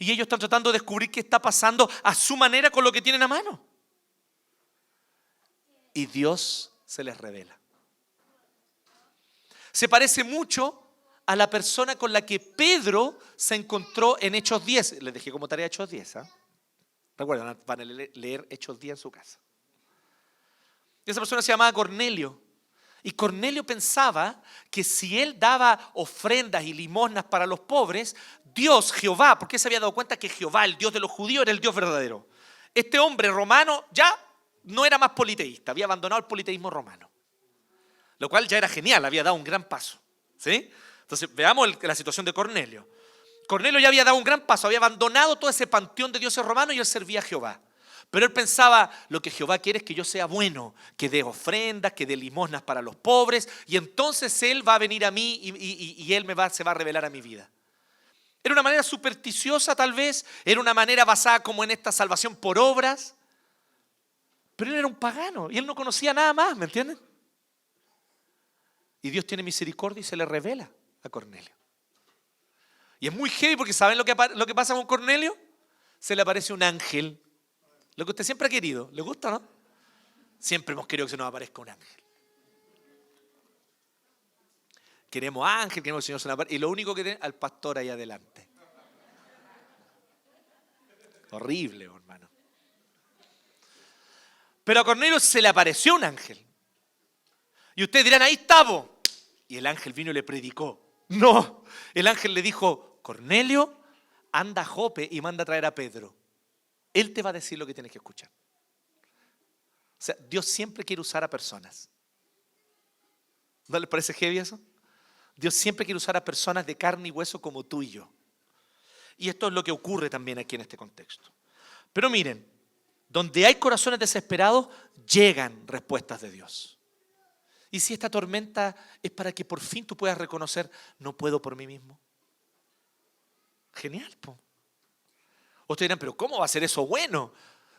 Speaker 2: Y ellos están tratando de descubrir qué está pasando a su manera con lo que tienen a mano. Y Dios se les revela. Se parece mucho a la persona con la que Pedro se encontró en Hechos 10. Les dejé como tarea Hechos 10. Recuerden, van a leer Hechos 10 en su casa. Y esa persona se llamaba Cornelio. Y Cornelio pensaba que si él daba ofrendas y limosnas para los pobres, Dios, Jehová, porque él se había dado cuenta que Jehová, el Dios de los judíos, era el Dios verdadero. Este hombre romano ya no era más politeísta, había abandonado el politeísmo romano. Lo cual ya era genial, había dado un gran paso. ¿Sí? Entonces veamos la situación de Cornelio. Cornelio ya había dado un gran paso, había abandonado todo ese panteón de dioses romanos y él servía a Jehová. Pero él pensaba, lo que Jehová quiere es que yo sea bueno, que dé ofrendas, que dé limosnas para los pobres, y entonces él va a venir a mí y él se va a revelar a mi vida. Era una manera supersticiosa tal vez, era una manera basada como en esta salvación por obras, pero él era un pagano y él no conocía nada más, ¿me entienden? Y Dios tiene misericordia y se le revela a Cornelio. Y es muy heavy porque ¿saben lo que pasa con Cornelio? Se le aparece un ángel. Lo que usted siempre ha querido. ¿Le gusta, no? Siempre hemos querido que se nos aparezca un ángel. Queremos ángel, queremos que el Señor se nos aparezca. Y lo único que tiene al pastor ahí adelante. Horrible, hermano. Pero a Cornelio se le apareció un ángel. Y ustedes dirán, ahí estamos. Y el ángel vino y le predicó. No, el ángel le dijo, Cornelio, anda a Jope y manda a traer a Pedro. Él te va a decir lo que tienes que escuchar. O sea, Dios siempre quiere usar a personas. ¿No les parece heavy eso? Dios siempre quiere usar a personas de carne y hueso como tú y yo. Y esto es lo que ocurre también aquí en este contexto. Pero miren, donde hay corazones desesperados, llegan respuestas de Dios. ¿Y si esta tormenta es para que por fin tú puedas reconocer, no puedo por mí mismo? Genial, po. Ustedes dirán, pero ¿cómo va a ser eso bueno?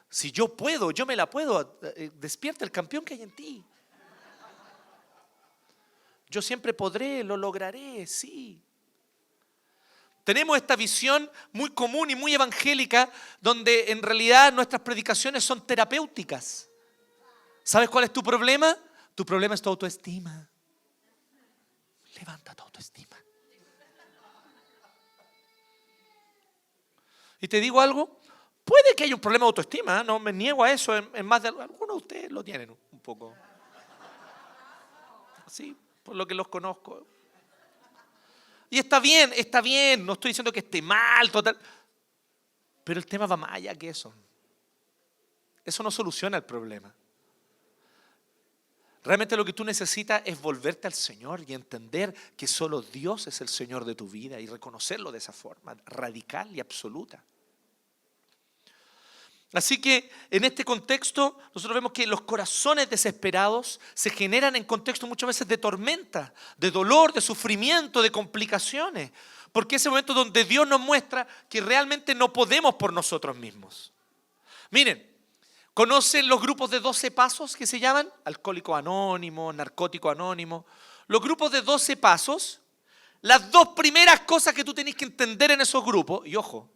Speaker 2: Si yo puedo, yo me la puedo. Despierta el campeón que hay en ti. Yo siempre podré, lo lograré, sí. Tenemos esta visión muy común y muy evangélica donde en realidad nuestras predicaciones son terapéuticas. ¿Sabes cuál es tu problema? Tu problema es tu autoestima. Levanta tu autoestima. Y te digo algo, puede que haya un problema de autoestima, no me niego a eso, en más de algunos de ustedes lo tienen un poco. Así, por lo que los conozco. Y está bien, no estoy diciendo que esté mal, total. Pero el tema va más allá que eso. Eso no soluciona el problema. Realmente lo que tú necesitas es volverte al Señor y entender que solo Dios es el Señor de tu vida y reconocerlo de esa forma radical y absoluta. Así que en este contexto nosotros vemos que los corazones desesperados se generan en contextos muchas veces de tormenta, de dolor, de sufrimiento, de complicaciones. Porque es ese momento donde Dios nos muestra que realmente no podemos por nosotros mismos. Miren, ¿conocen los grupos de 12 pasos que se llaman? Alcohólico Anónimo, Narcótico Anónimo. Los grupos de 12 pasos, las dos primeras cosas que tú tenés que entender en esos grupos, y ojo,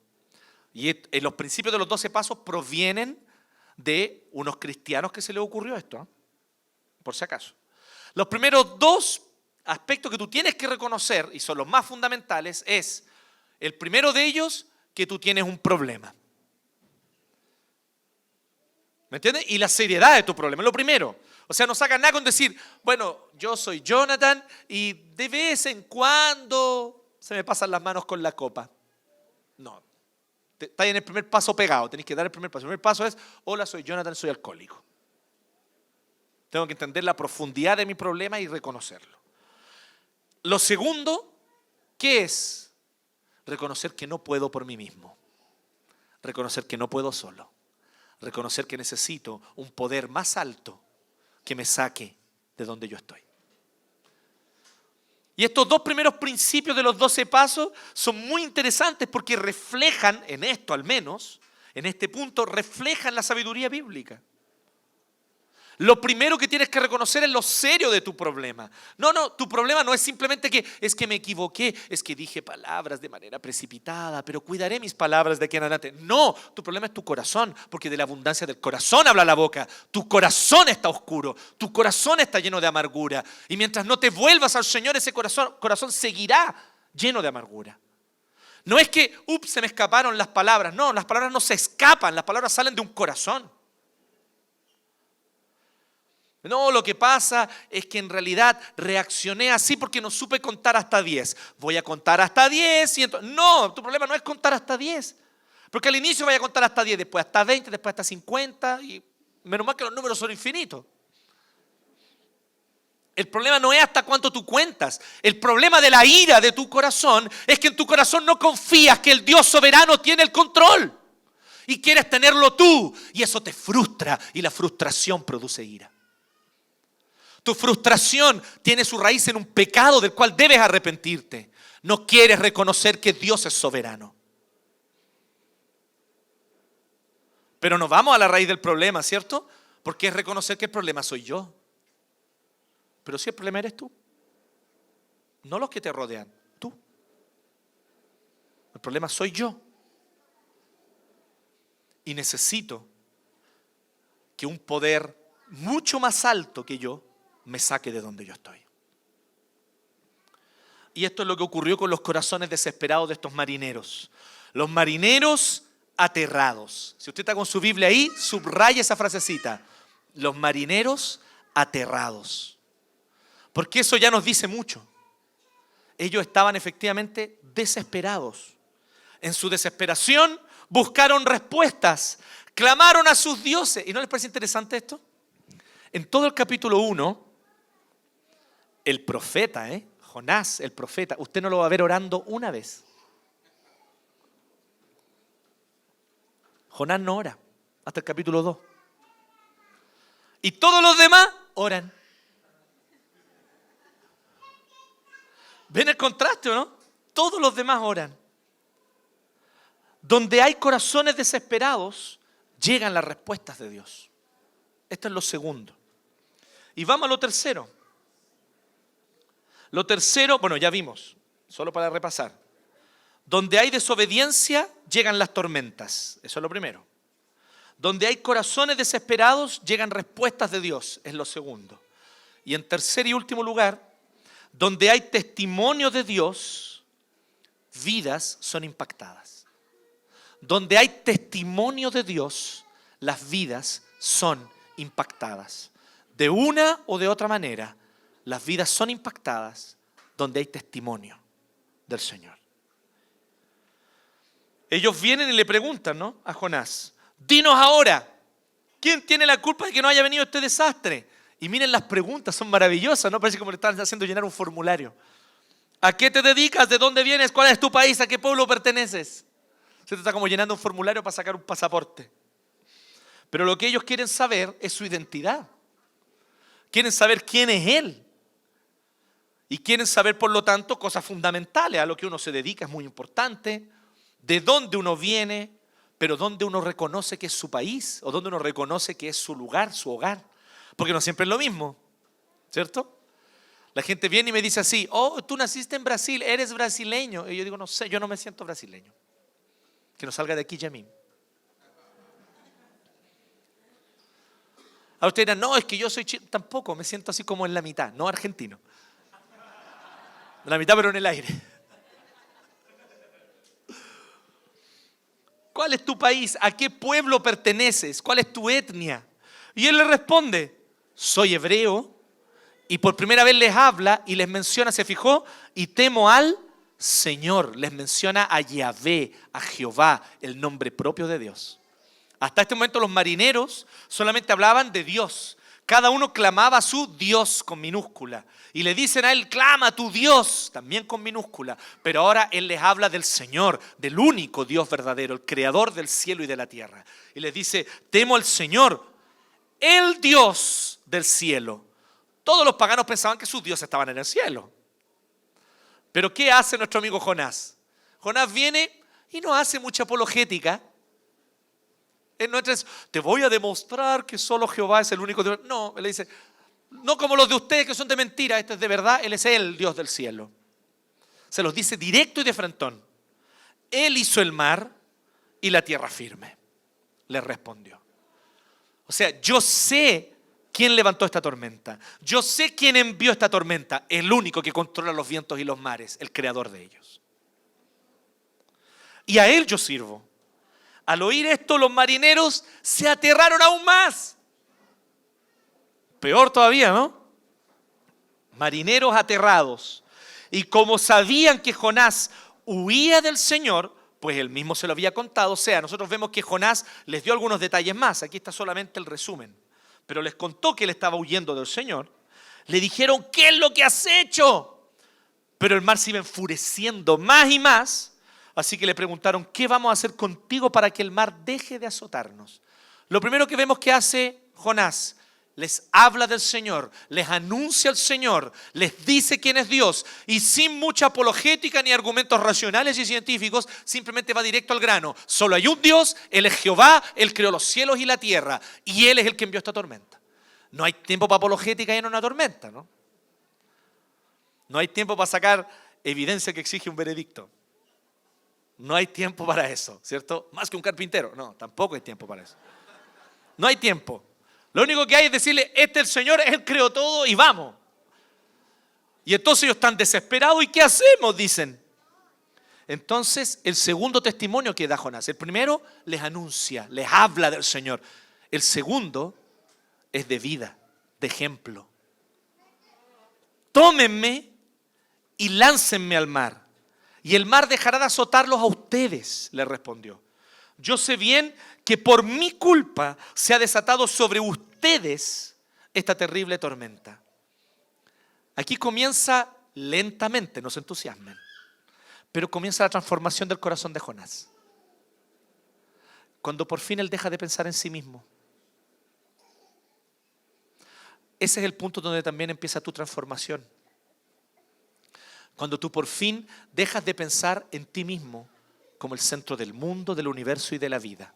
Speaker 2: y en los principios de los 12 pasos provienen de unos cristianos que se les ocurrió esto, ¿eh? Por si acaso. Los primeros dos aspectos que tú tienes que reconocer, y son los más fundamentales, es el primero de ellos, que tú tienes un problema. ¿Me entiendes? Y la seriedad de tu problema, lo primero. O sea, no sacas nada con decir, bueno, yo soy Jonathan y de vez en cuando se me pasan las manos con la copa. No. Está en el primer paso pegado, tenés que dar el primer paso. El primer paso es, hola, soy Jonathan, soy alcohólico. Tengo que entender la profundidad de mi problema y reconocerlo. Lo segundo, ¿qué es? Reconocer que no puedo por mí mismo. Reconocer que no puedo solo. Reconocer que necesito un poder más alto que me saque de donde yo estoy. Y estos dos primeros principios de los 12 pasos son muy interesantes porque reflejan, en esto al menos, en este punto, reflejan la sabiduría bíblica. Lo primero que tienes que reconocer es lo serio de tu problema. No, tu problema no es simplemente que es que me equivoqué, es que dije palabras de manera precipitada, pero cuidaré mis palabras de aquí en adelante. No, tu problema es tu corazón, porque de la abundancia del corazón habla la boca. Tu corazón está oscuro, tu corazón está lleno de amargura. Y mientras no te vuelvas al Señor, ese corazón seguirá lleno de amargura. No es que, se me escaparon las palabras. No, las palabras no se escapan, las palabras salen de un corazón. No, lo que pasa es que en realidad reaccioné así porque no supe contar hasta 10. Voy a contar hasta 10 y entonces... No, tu problema no es contar hasta 10. Porque al inicio voy a contar hasta 10, después hasta 20, después hasta 50 y menos mal que los números son infinitos. El problema no es hasta cuánto tú cuentas. El problema de la ira de tu corazón es que en tu corazón no confías que el Dios soberano tiene el control. Y quieres tenerlo tú. Y eso te frustra y la frustración produce ira. Tu frustración tiene su raíz en un pecado del cual debes arrepentirte. No quieres reconocer que Dios es soberano. Pero no vamos a la raíz del problema, ¿cierto? Porque es reconocer que el problema soy yo. Pero si el problema eres tú. No los que te rodean, tú. El problema soy yo. Y necesito que un poder mucho más alto que yo me saque de donde yo estoy. Y esto es lo que ocurrió con los corazones desesperados de estos marineros. Los marineros aterrados. Si usted está con su Biblia ahí, subraya esa frasecita. Los marineros aterrados. Porque eso ya nos dice mucho. Ellos estaban efectivamente desesperados. En su desesperación buscaron respuestas. Clamaron a sus dioses. ¿Y no les parece interesante esto? En todo el capítulo 1, el profeta, Jonás, el profeta, usted no lo va a ver orando una vez. Jonás no ora hasta el capítulo 2. Y todos los demás oran. ¿Ven el contraste o no? Todos los demás oran. Donde hay corazones desesperados, llegan las respuestas de Dios. Esto es lo segundo. Y vamos a lo tercero. Lo tercero, bueno, ya vimos, solo para repasar. Donde hay desobediencia, llegan las tormentas. Eso es lo primero. Donde hay corazones desesperados, llegan respuestas de Dios. Es lo segundo. Y en tercer y último lugar, donde hay testimonio de Dios, vidas son impactadas. Donde hay testimonio de Dios, las vidas son impactadas. De una o de otra manera, las vidas son impactadas donde hay testimonio del Señor. Ellos vienen y le preguntan, ¿no?, a Jonás, dinos ahora, ¿quién tiene la culpa de que no haya venido este desastre? Y miren, las preguntas son maravillosas, ¿no? Parece como le están haciendo llenar un formulario. ¿A qué te dedicas? ¿De dónde vienes? ¿Cuál es tu país? ¿A qué pueblo perteneces? Se te está como llenando un formulario para sacar un pasaporte. Pero lo que ellos quieren saber es su identidad. Quieren saber quién es Él. Y quieren saber, por lo tanto, cosas fundamentales. A lo que uno se dedica es muy importante. De dónde uno viene, pero dónde uno reconoce que es su país. O dónde uno reconoce que es su lugar, su hogar. Porque no siempre es lo mismo, ¿cierto? La gente viene y me dice así: oh, tú naciste en Brasil, eres brasileño. Y yo digo: no sé, yo no me siento brasileño. Que no salga de aquí Yamín. A usted dirán: no, es que yo soy chileno. Tampoco, me siento así como en la mitad, no argentino. En la mitad, pero en el aire. ¿Cuál es tu país? ¿A qué pueblo perteneces? ¿Cuál es tu etnia? Y él le responde: soy hebreo. Y por primera vez les habla y les menciona, ¿se fijó? Y temo al Señor. Les menciona a Yahvé, a Jehová, el nombre propio de Dios. Hasta este momento los marineros solamente hablaban de Dios. Cada uno clamaba a su Dios con minúscula. Y le dicen a él: clama a tu Dios, también con minúscula. Pero ahora él les habla del Señor, del único Dios verdadero, el creador del cielo y de la tierra. Y les dice: temo al Señor, el Dios del cielo. Todos los paganos pensaban que sus dioses estaban en el cielo. Pero ¿qué hace nuestro amigo Jonás? Jonás viene y no hace mucha apologética. Él no entra, te voy a demostrar que solo Jehová es el único Dios. No, él le dice: no como los de ustedes que son de mentira, este es de verdad, Él es el Dios del cielo. Se los dice directo y de frentón. Él hizo el mar y la tierra firme. Le respondió. O sea, yo sé quién levantó esta tormenta. Yo sé quién envió esta tormenta. El único que controla los vientos y los mares, el creador de ellos. Y a Él yo sirvo. Al oír esto, los marineros se aterraron aún más. Peor todavía, ¿no? Marineros aterrados. Y como sabían que Jonás huía del Señor, pues él mismo se lo había contado. O sea, nosotros vemos que Jonás les dio algunos detalles más. Aquí está solamente el resumen. Pero les contó que él estaba huyendo del Señor. Le dijeron: ¿qué es lo que has hecho? Pero el mar se iba enfureciendo más y más. Así que le preguntaron: ¿qué vamos a hacer contigo para que el mar deje de azotarnos? Lo primero que vemos que hace Jonás: les habla del Señor, les anuncia al Señor, les dice quién es Dios. Y sin mucha apologética ni argumentos racionales y científicos, simplemente va directo al grano. Solo hay un Dios, Él es Jehová, Él creó los cielos y la tierra. Y Él es el que envió esta tormenta. No hay tiempo para apologética en una tormenta, ¿no? No hay tiempo para sacar evidencia que exige un veredicto. No hay tiempo para eso, ¿cierto? Más que un carpintero. No, tampoco hay tiempo para eso. No hay tiempo. Lo único que hay es decirle: este es el Señor, Él creó todo y vamos. Y entonces ellos están desesperados. ¿Y qué hacemos? Dicen. Entonces el segundo testimonio que da Jonás. El primero les anuncia, les habla del Señor. El segundo es de vida, de ejemplo. Tómenme y láncenme al mar. Y el mar dejará de azotarlos a ustedes, le respondió. Yo sé bien que por mi culpa se ha desatado sobre ustedes esta terrible tormenta. Aquí comienza lentamente, no se entusiasmen, pero comienza la transformación del corazón de Jonás. Cuando por fin él deja de pensar en sí mismo. Ese es el punto donde también empieza tu transformación. Cuando tú por fin dejas de pensar en ti mismo como el centro del mundo, del universo y de la vida.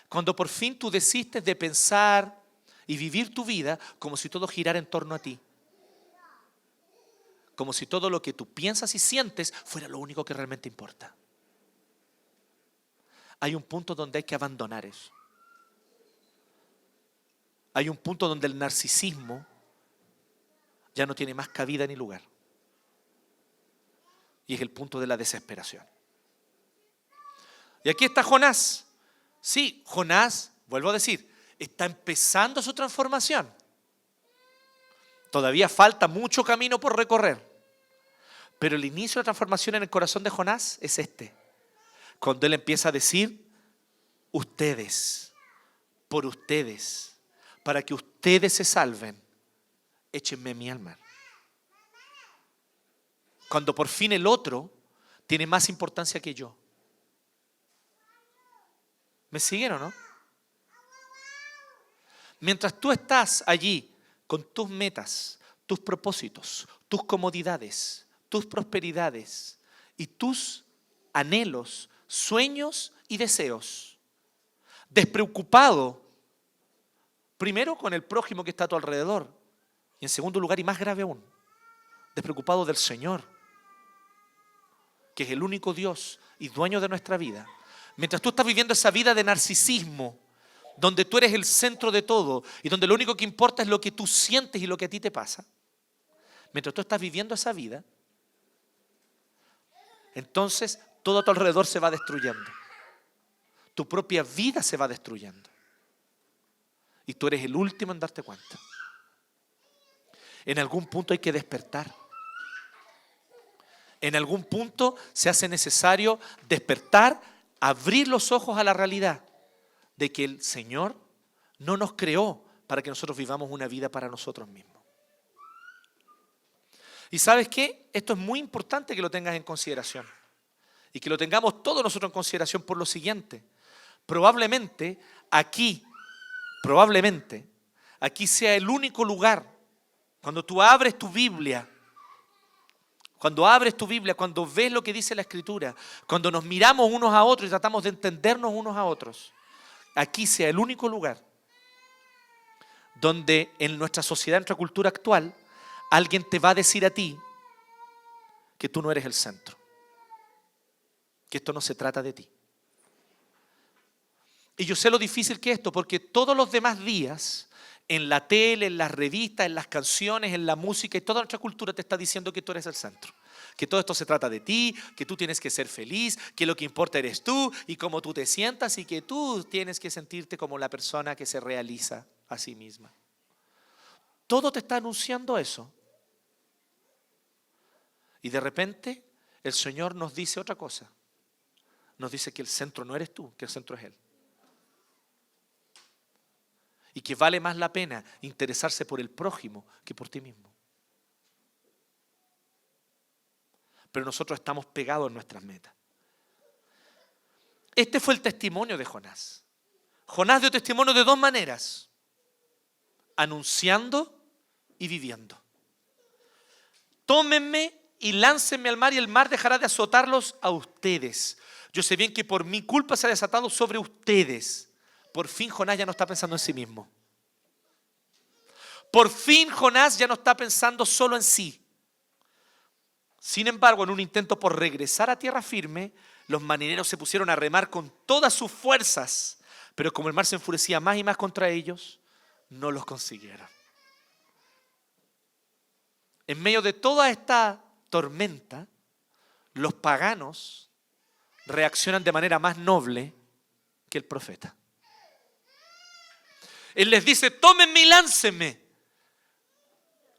Speaker 2: Cuando por fin tú desistes de pensar y vivir tu vida como si todo girara en torno a ti. Como si todo lo que tú piensas y sientes fuera lo único que realmente importa. Hay un punto donde hay que abandonar eso. Hay un punto donde el narcisismo ya no tiene más cabida ni lugar. Y es el punto de la desesperación. Y aquí está Jonás. Sí, Jonás, vuelvo a decir, está empezando su transformación. Todavía falta mucho camino por recorrer. Pero el inicio de la transformación en el corazón de Jonás es este. Cuando él empieza a decir: ustedes, por ustedes, para que ustedes se salven, échenme mi alma. Cuando por fin el otro tiene más importancia que yo. ¿Me siguen o no? Mientras tú estás allí con tus metas, tus propósitos, tus comodidades, tus prosperidades y tus anhelos, sueños y deseos, despreocupado, primero con el prójimo que está a tu alrededor, y en segundo lugar, y más grave aún, despreocupado del Señor, que es el único Dios y dueño de nuestra vida. Mientras tú estás viviendo esa vida de narcisismo, donde tú eres el centro de todo y donde lo único que importa es lo que tú sientes y lo que a ti te pasa, mientras tú estás viviendo esa vida, entonces todo a tu alrededor se va destruyendo. Tu propia vida se va destruyendo. Y tú eres el último en darte cuenta. En algún punto hay que despertar. En algún punto se hace necesario despertar, abrir los ojos a la realidad de que el Señor no nos creó para que nosotros vivamos una vida para nosotros mismos. ¿Y sabes qué? Esto es muy importante que lo tengas en consideración y que lo tengamos todos nosotros en consideración por lo siguiente. Probablemente aquí sea el único lugar, cuando tú abres tu Biblia, cuando ves lo que dice la Escritura, cuando nos miramos unos a otros y tratamos de entendernos unos a otros, aquí sea el único lugar donde en nuestra sociedad, en nuestra cultura actual, alguien te va a decir a ti que tú no eres el centro, que esto no se trata de ti. Y yo sé lo difícil que es esto, porque todos los demás días, en la tele, en las revistas, en las canciones, en la música y toda nuestra cultura te está diciendo que tú eres el centro. Que todo esto se trata de ti, que tú tienes que ser feliz, que lo que importa eres tú y cómo tú te sientas y que tú tienes que sentirte como la persona que se realiza a sí misma. Todo te está anunciando eso. Y de repente el Señor nos dice otra cosa. Nos dice que el centro no eres tú, que el centro es Él. Y que vale más la pena interesarse por el prójimo que por ti mismo. Pero nosotros estamos pegados en nuestras metas. Este fue el testimonio de Jonás. Jonás dio testimonio de dos maneras: anunciando y viviendo. Tómenme y láncenme al mar y el mar dejará de azotarlos a ustedes. Yo sé bien que por mi culpa se ha desatado sobre ustedes. Por fin Jonás ya no está pensando en sí mismo. Por fin Jonás ya no está pensando solo en sí. Sin embargo, en un intento por regresar a tierra firme, los marineros se pusieron a remar con todas sus fuerzas, pero como el mar se enfurecía más y más contra ellos, no los consiguieron. En medio de toda esta tormenta, los paganos reaccionan de manera más noble que el profeta. Él les dice: tómenme y láncenme.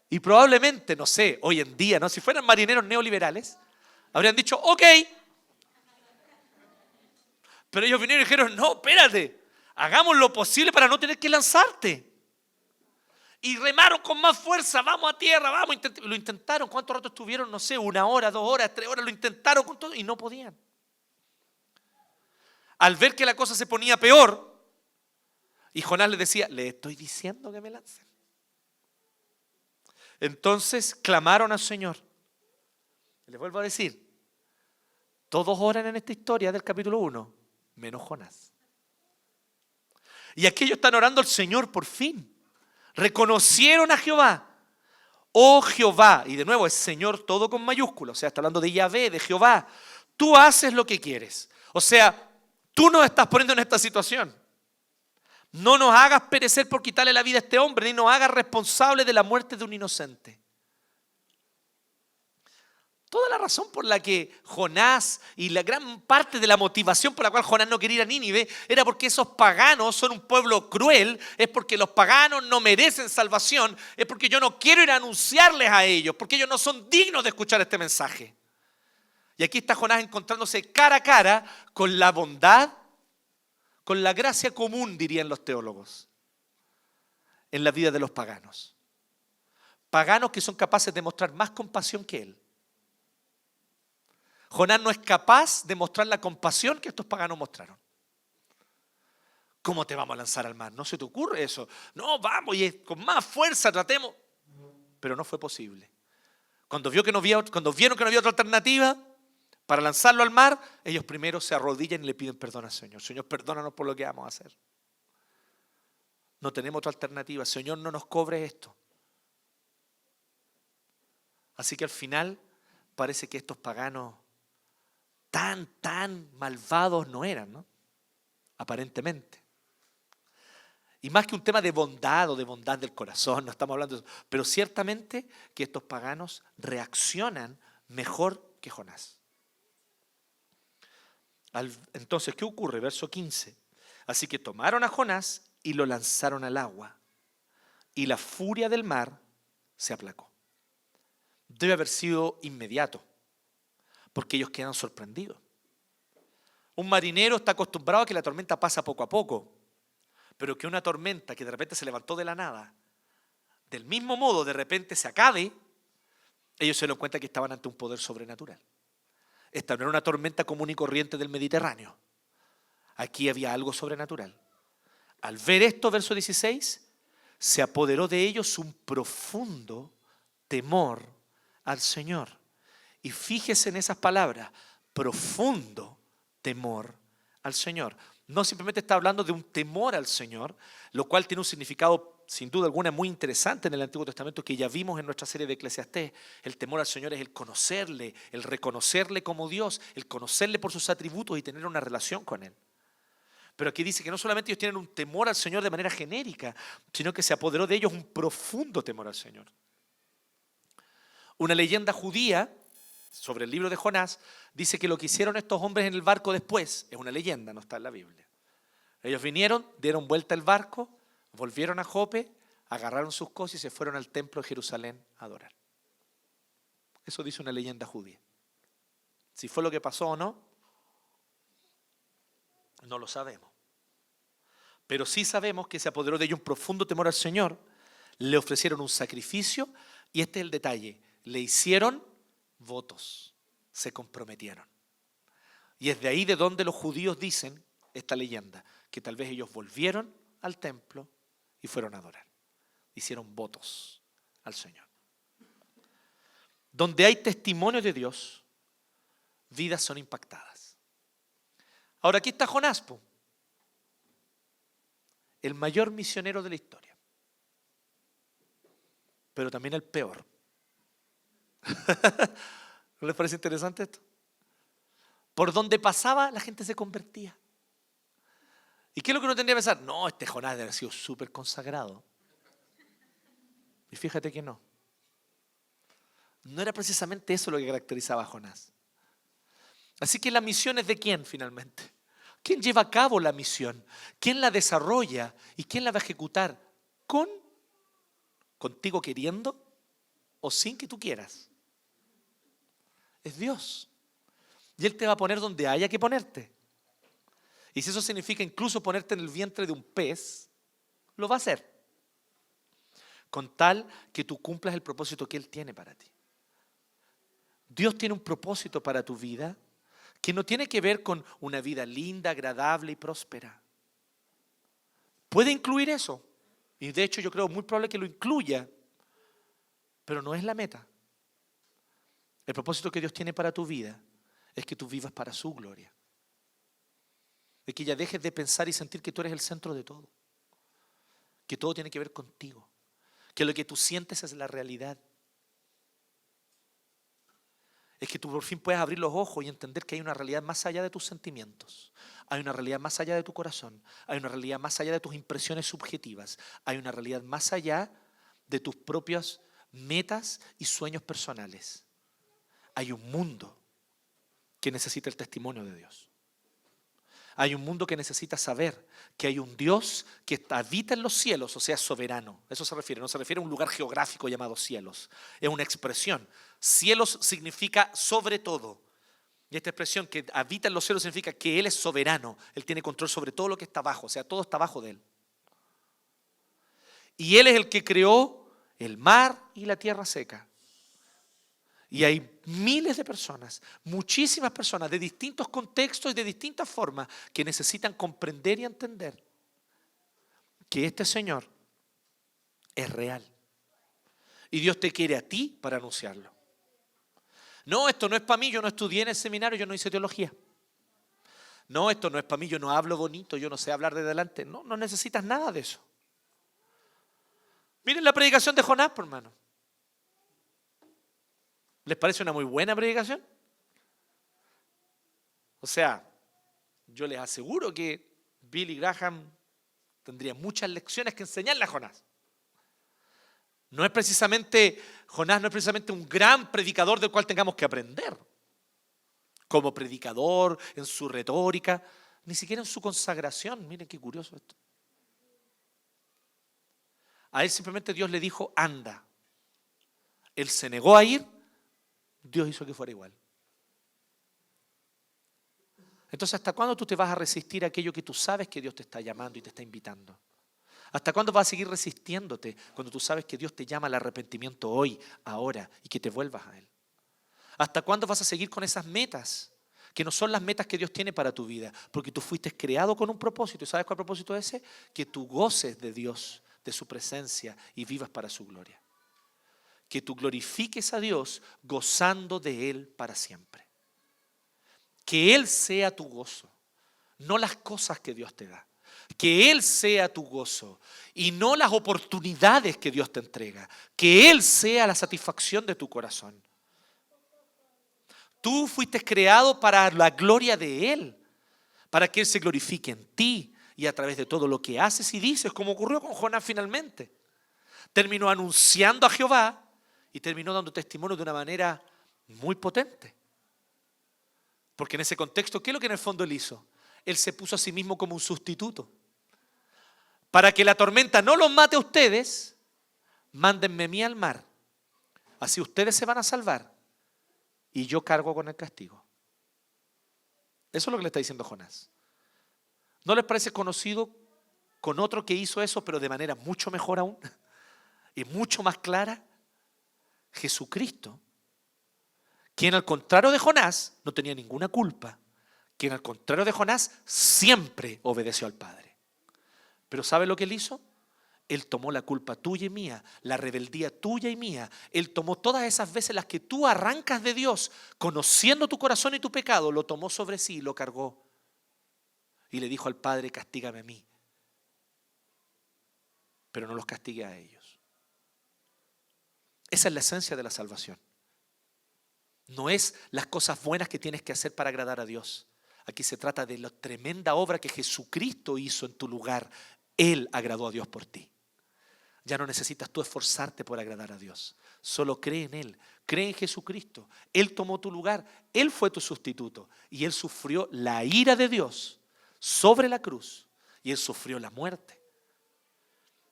Speaker 2: Y probablemente, no sé, hoy en día, ¿no? Si fueran marineros neoliberales, habrían dicho: ok. Pero ellos vinieron y dijeron: no, espérate, hagamos lo posible para no tener que lanzarte. Y remaron con más fuerza: vamos a tierra, vamos. Lo intentaron. ¿Cuánto rato estuvieron? No sé, 1 hora, 2 horas, 3 horas. Lo intentaron con todo y no podían. Al ver que la cosa se ponía peor, y Jonás les decía: le estoy diciendo que me lancen. Entonces clamaron al Señor. Les vuelvo a decir, todos oran en esta historia del capítulo 1, menos Jonás. Y aquellos están orando al Señor por fin. Reconocieron a Jehová. Oh Jehová, y de nuevo es Señor todo con mayúsculas, o sea, está hablando de Yahvé, de Jehová. Tú haces lo que quieres. O sea, tú nos estás poniendo en esta situación. No nos hagas perecer por quitarle la vida a este hombre, ni nos hagas responsable de la muerte de un inocente. Toda la razón por la que Jonás y la gran parte de la motivación por la cual Jonás no quería ir a Nínive era porque esos paganos son un pueblo cruel, es porque los paganos no merecen salvación, es porque yo no quiero ir a anunciarles a ellos, porque ellos no son dignos de escuchar este mensaje. Y aquí está Jonás encontrándose cara a cara con la bondad, con la gracia común, dirían los teólogos, en la vida de los paganos. Paganos que son capaces de mostrar más compasión que él. Jonás no es capaz de mostrar la compasión que estos paganos mostraron. ¿Cómo te vamos a lanzar al mar? No se te ocurre eso. No, vamos y con más fuerza tratemos. Pero no fue posible. Cuando vieron que no había otra alternativa para lanzarlo al mar, ellos primero se arrodillan y le piden perdón al Señor. Señor, perdónanos por lo que vamos a hacer. No tenemos otra alternativa. Señor, no nos cobres esto. Así que al final parece que estos paganos tan malvados no eran, ¿no? Aparentemente. Y más que un tema de bondad o de bondad del corazón, no estamos hablando de eso, pero ciertamente que estos paganos reaccionan mejor que Jonás. Entonces, ¿qué ocurre? Verso 15. Así que tomaron a Jonás y lo lanzaron al agua, y la furia del mar se aplacó. Debe haber sido inmediato, porque ellos quedan sorprendidos. Un marinero está acostumbrado a que la tormenta pasa poco a poco, pero que una tormenta que de repente se levantó de la nada, del mismo modo de repente se acabe, ellos se dieron cuenta que estaban ante un poder sobrenatural. Esta no era una tormenta común y corriente del Mediterráneo. Aquí había algo sobrenatural. Al ver esto, verso 16, se apoderó de ellos un profundo temor al Señor. Y fíjese en esas palabras, profundo temor al Señor. No simplemente está hablando de un temor al Señor, lo cual tiene un significado sin duda alguna muy interesante en el Antiguo Testamento que ya vimos en nuestra serie de Eclesiastés. El temor al Señor es el conocerle, el reconocerle como Dios, el conocerle por sus atributos y tener una relación con Él. Pero aquí dice que no solamente ellos tienen un temor al Señor de manera genérica, sino que se apoderó de ellos un profundo temor al Señor. Una leyenda judía sobre el libro de Jonás dice que lo que hicieron estos hombres en el barco después, es una leyenda, no está en la Biblia. Ellos vinieron, dieron vuelta al barco, volvieron a Jope, agarraron sus cosas y se fueron al templo de Jerusalén a adorar. Eso dice una leyenda judía. Si fue lo que pasó o no, no lo sabemos. Pero sí sabemos que se apoderó de ellos un profundo temor al Señor, le ofrecieron un sacrificio y este es el detalle, le hicieron votos, se comprometieron. Y es de ahí de donde los judíos dicen esta leyenda, que tal vez ellos volvieron al templo y fueron a adorar. Hicieron votos al Señor. Donde hay testimonio de Dios, vidas son impactadas. Ahora aquí está Jonás, el mayor misionero de la historia, pero también el peor. ¿No les parece interesante esto? Por donde pasaba la gente se convertía. ¿Y qué es lo que uno tendría que pensar? No, este Jonás debe haber sido súper consagrado. Y fíjate que no. No era precisamente eso lo que caracterizaba a Jonás. Así que la misión es de quién finalmente. ¿Quién lleva a cabo la misión? ¿Quién la desarrolla? ¿Y quién la va a ejecutar? ¿Contigo queriendo o sin que tú quieras? Es Dios. Y Él te va a poner donde haya que ponerte. Y si eso significa incluso ponerte en el vientre de un pez, lo va a hacer. Con tal que tú cumplas el propósito que Él tiene para ti. Dios tiene un propósito para tu vida que no tiene que ver con una vida linda, agradable y próspera. Puede incluir eso. Y de hecho yo creo muy probable que lo incluya. Pero no es la meta. El propósito que Dios tiene para tu vida es que tú vivas para su gloria. Es que ya dejes de pensar y sentir que tú eres el centro de todo. Que todo tiene que ver contigo. Que lo que tú sientes es la realidad. Es que tú por fin puedas abrir los ojos y entender que hay una realidad más allá de tus sentimientos. Hay una realidad más allá de tu corazón. Hay una realidad más allá de tus impresiones subjetivas. Hay una realidad más allá de tus propias metas y sueños personales. Hay un mundo que necesita el testimonio de Dios. Hay un mundo que necesita saber que hay un Dios que habita en los cielos, o sea, es soberano. Eso se refiere, no se refiere a un lugar geográfico llamado cielos. Es una expresión. Cielos significa sobre todo. Y esta expresión que habita en los cielos significa que Él es soberano. Él tiene control sobre todo lo que está abajo, o sea, todo está abajo de Él. Y Él es el que creó el mar y la tierra seca. Y hay miles de personas, muchísimas personas de distintos contextos y de distintas formas que necesitan comprender y entender que este Señor es real. Y Dios te quiere a ti para anunciarlo. No, esto no es para mí, yo no estudié en el seminario, yo no hice teología. No, esto no es para mí, yo no hablo bonito, yo no sé hablar de delante. No, no necesitas nada de eso. Miren la predicación de Jonás, por hermano. ¿Les parece una muy buena predicación? O sea, yo les aseguro que Billy Graham tendría muchas lecciones que enseñarle a Jonás. Jonás no es precisamente un gran predicador del cual tengamos que aprender. Como predicador, en su retórica, ni siquiera en su consagración. Miren qué curioso esto. A él simplemente Dios le dijo, anda. Él se negó a ir, Dios hizo que fuera igual. Entonces, ¿hasta cuándo tú te vas a resistir a aquello que tú sabes que Dios te está llamando y te está invitando? ¿Hasta cuándo vas a seguir resistiéndote cuando tú sabes que Dios te llama al arrepentimiento hoy, ahora, y que te vuelvas a Él? ¿Hasta cuándo vas a seguir con esas metas que no son las metas que Dios tiene para tu vida? Porque tú fuiste creado con un propósito. ¿Y sabes cuál propósito es ese? Que tú goces de Dios, de su presencia y vivas para su gloria. Que tú glorifiques a Dios gozando de Él para siempre. Que Él sea tu gozo, no las cosas que Dios te da. Que Él sea tu gozo y no las oportunidades que Dios te entrega. Que Él sea la satisfacción de tu corazón. Tú fuiste creado para la gloria de Él, para que Él se glorifique en ti y a través de todo lo que haces y dices, como ocurrió con Jonás finalmente. Terminó anunciando a Jehová y terminó dando testimonio de una manera muy potente. Porque en ese contexto, ¿qué es lo que en el fondo Él hizo? Él se puso a sí mismo como un sustituto. Para que la tormenta no los mate a ustedes, mándenme a mí al mar. Así ustedes se van a salvar y yo cargo con el castigo. Eso es lo que le está diciendo Jonás. ¿No les parece conocido con otro que hizo eso, pero de manera mucho mejor aún y mucho más clara? Jesucristo, quien al contrario de Jonás no tenía ninguna culpa, quien al contrario de Jonás siempre obedeció al Padre. Pero ¿sabe lo que Él hizo? Él tomó la culpa tuya y mía, la rebeldía tuya y mía. Él tomó todas esas veces las que tú arrancas de Dios, conociendo tu corazón y tu pecado, lo tomó sobre sí y lo cargó. Y le dijo al Padre, castígame a mí, pero no los castigue a ellos. Esa es la esencia de la salvación. No es las cosas buenas que tienes que hacer para agradar a Dios. Aquí se trata de la tremenda obra que Jesucristo hizo en tu lugar. Él agradó a Dios por ti. Ya no necesitas tú esforzarte por agradar a Dios. Solo cree en Él. Cree en Jesucristo. Él tomó tu lugar. Él fue tu sustituto. Y Él sufrió la ira de Dios sobre la cruz. Y Él sufrió la muerte.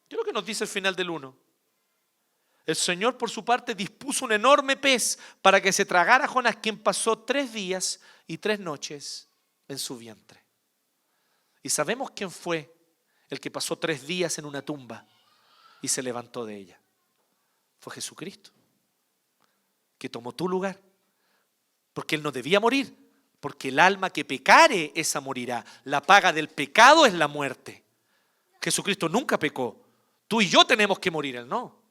Speaker 2: ¿Qué es lo que nos dice el final del 1? El Señor por su parte dispuso un enorme pez para que se tragara a Jonás, quien pasó 3 días y 3 noches en su vientre. Y sabemos quién fue el que pasó 3 días en una tumba y se levantó de ella. Fue Jesucristo, que tomó tu lugar, porque Él no debía morir, porque el alma que pecare, esa morirá. La paga del pecado es la muerte. Jesucristo nunca pecó. Tú y yo tenemos que morir, Él no.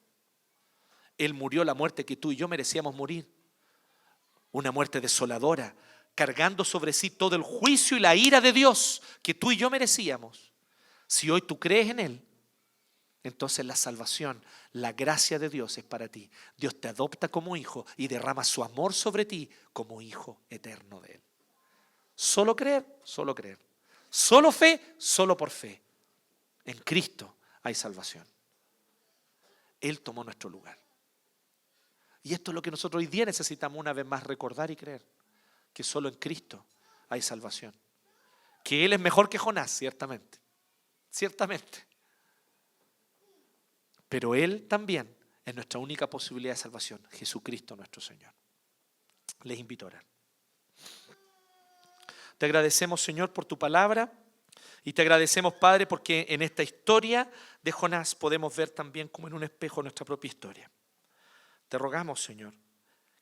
Speaker 2: Él murió la muerte que tú y yo merecíamos morir. Una muerte desoladora, cargando sobre sí todo el juicio y la ira de Dios que tú y yo merecíamos. Si hoy tú crees en Él, entonces la salvación, la gracia de Dios es para ti. Dios te adopta como hijo y derrama su amor sobre ti como hijo eterno de Él. Solo creer, solo creer. Solo fe, solo por fe. En Cristo hay salvación. Él tomó nuestro lugar. Y esto es lo que nosotros hoy día necesitamos una vez más recordar y creer. Que solo en Cristo hay salvación. Que Él es mejor que Jonás, ciertamente. Ciertamente. Pero Él también es nuestra única posibilidad de salvación. Jesucristo nuestro Señor. Les invito a orar. Te agradecemos, Señor, por tu palabra. Y te agradecemos, Padre, porque en esta historia de Jonás podemos ver también como en un espejo nuestra propia historia. Te rogamos, Señor,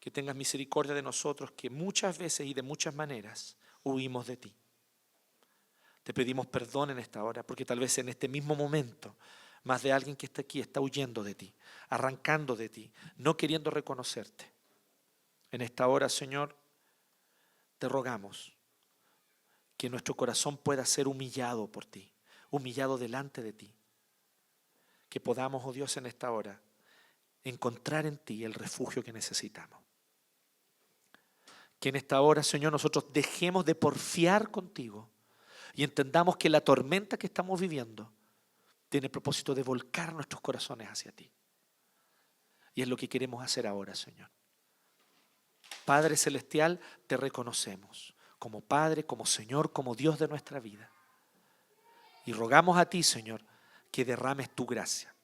Speaker 2: que tengas misericordia de nosotros, que muchas veces y de muchas maneras huimos de ti. Te pedimos perdón en esta hora, porque tal vez en este mismo momento más de alguien que está aquí está huyendo de ti, arrancando de ti, no queriendo reconocerte. En esta hora, Señor, te rogamos que nuestro corazón pueda ser humillado por ti, humillado delante de ti. Que podamos, oh Dios, en esta hora encontrar en ti el refugio que necesitamos. Que en esta hora, Señor, nosotros dejemos de porfiar contigo y entendamos que la tormenta que estamos viviendo tiene el propósito de volcar nuestros corazones hacia ti. Y es lo que queremos hacer ahora, Señor. Padre Celestial, te reconocemos como Padre, como Señor, como Dios de nuestra vida. Y rogamos a ti, Señor, que derrames tu gracia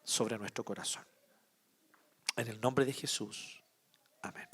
Speaker 2: sobre nuestro corazón. En el nombre de Jesús. Amén.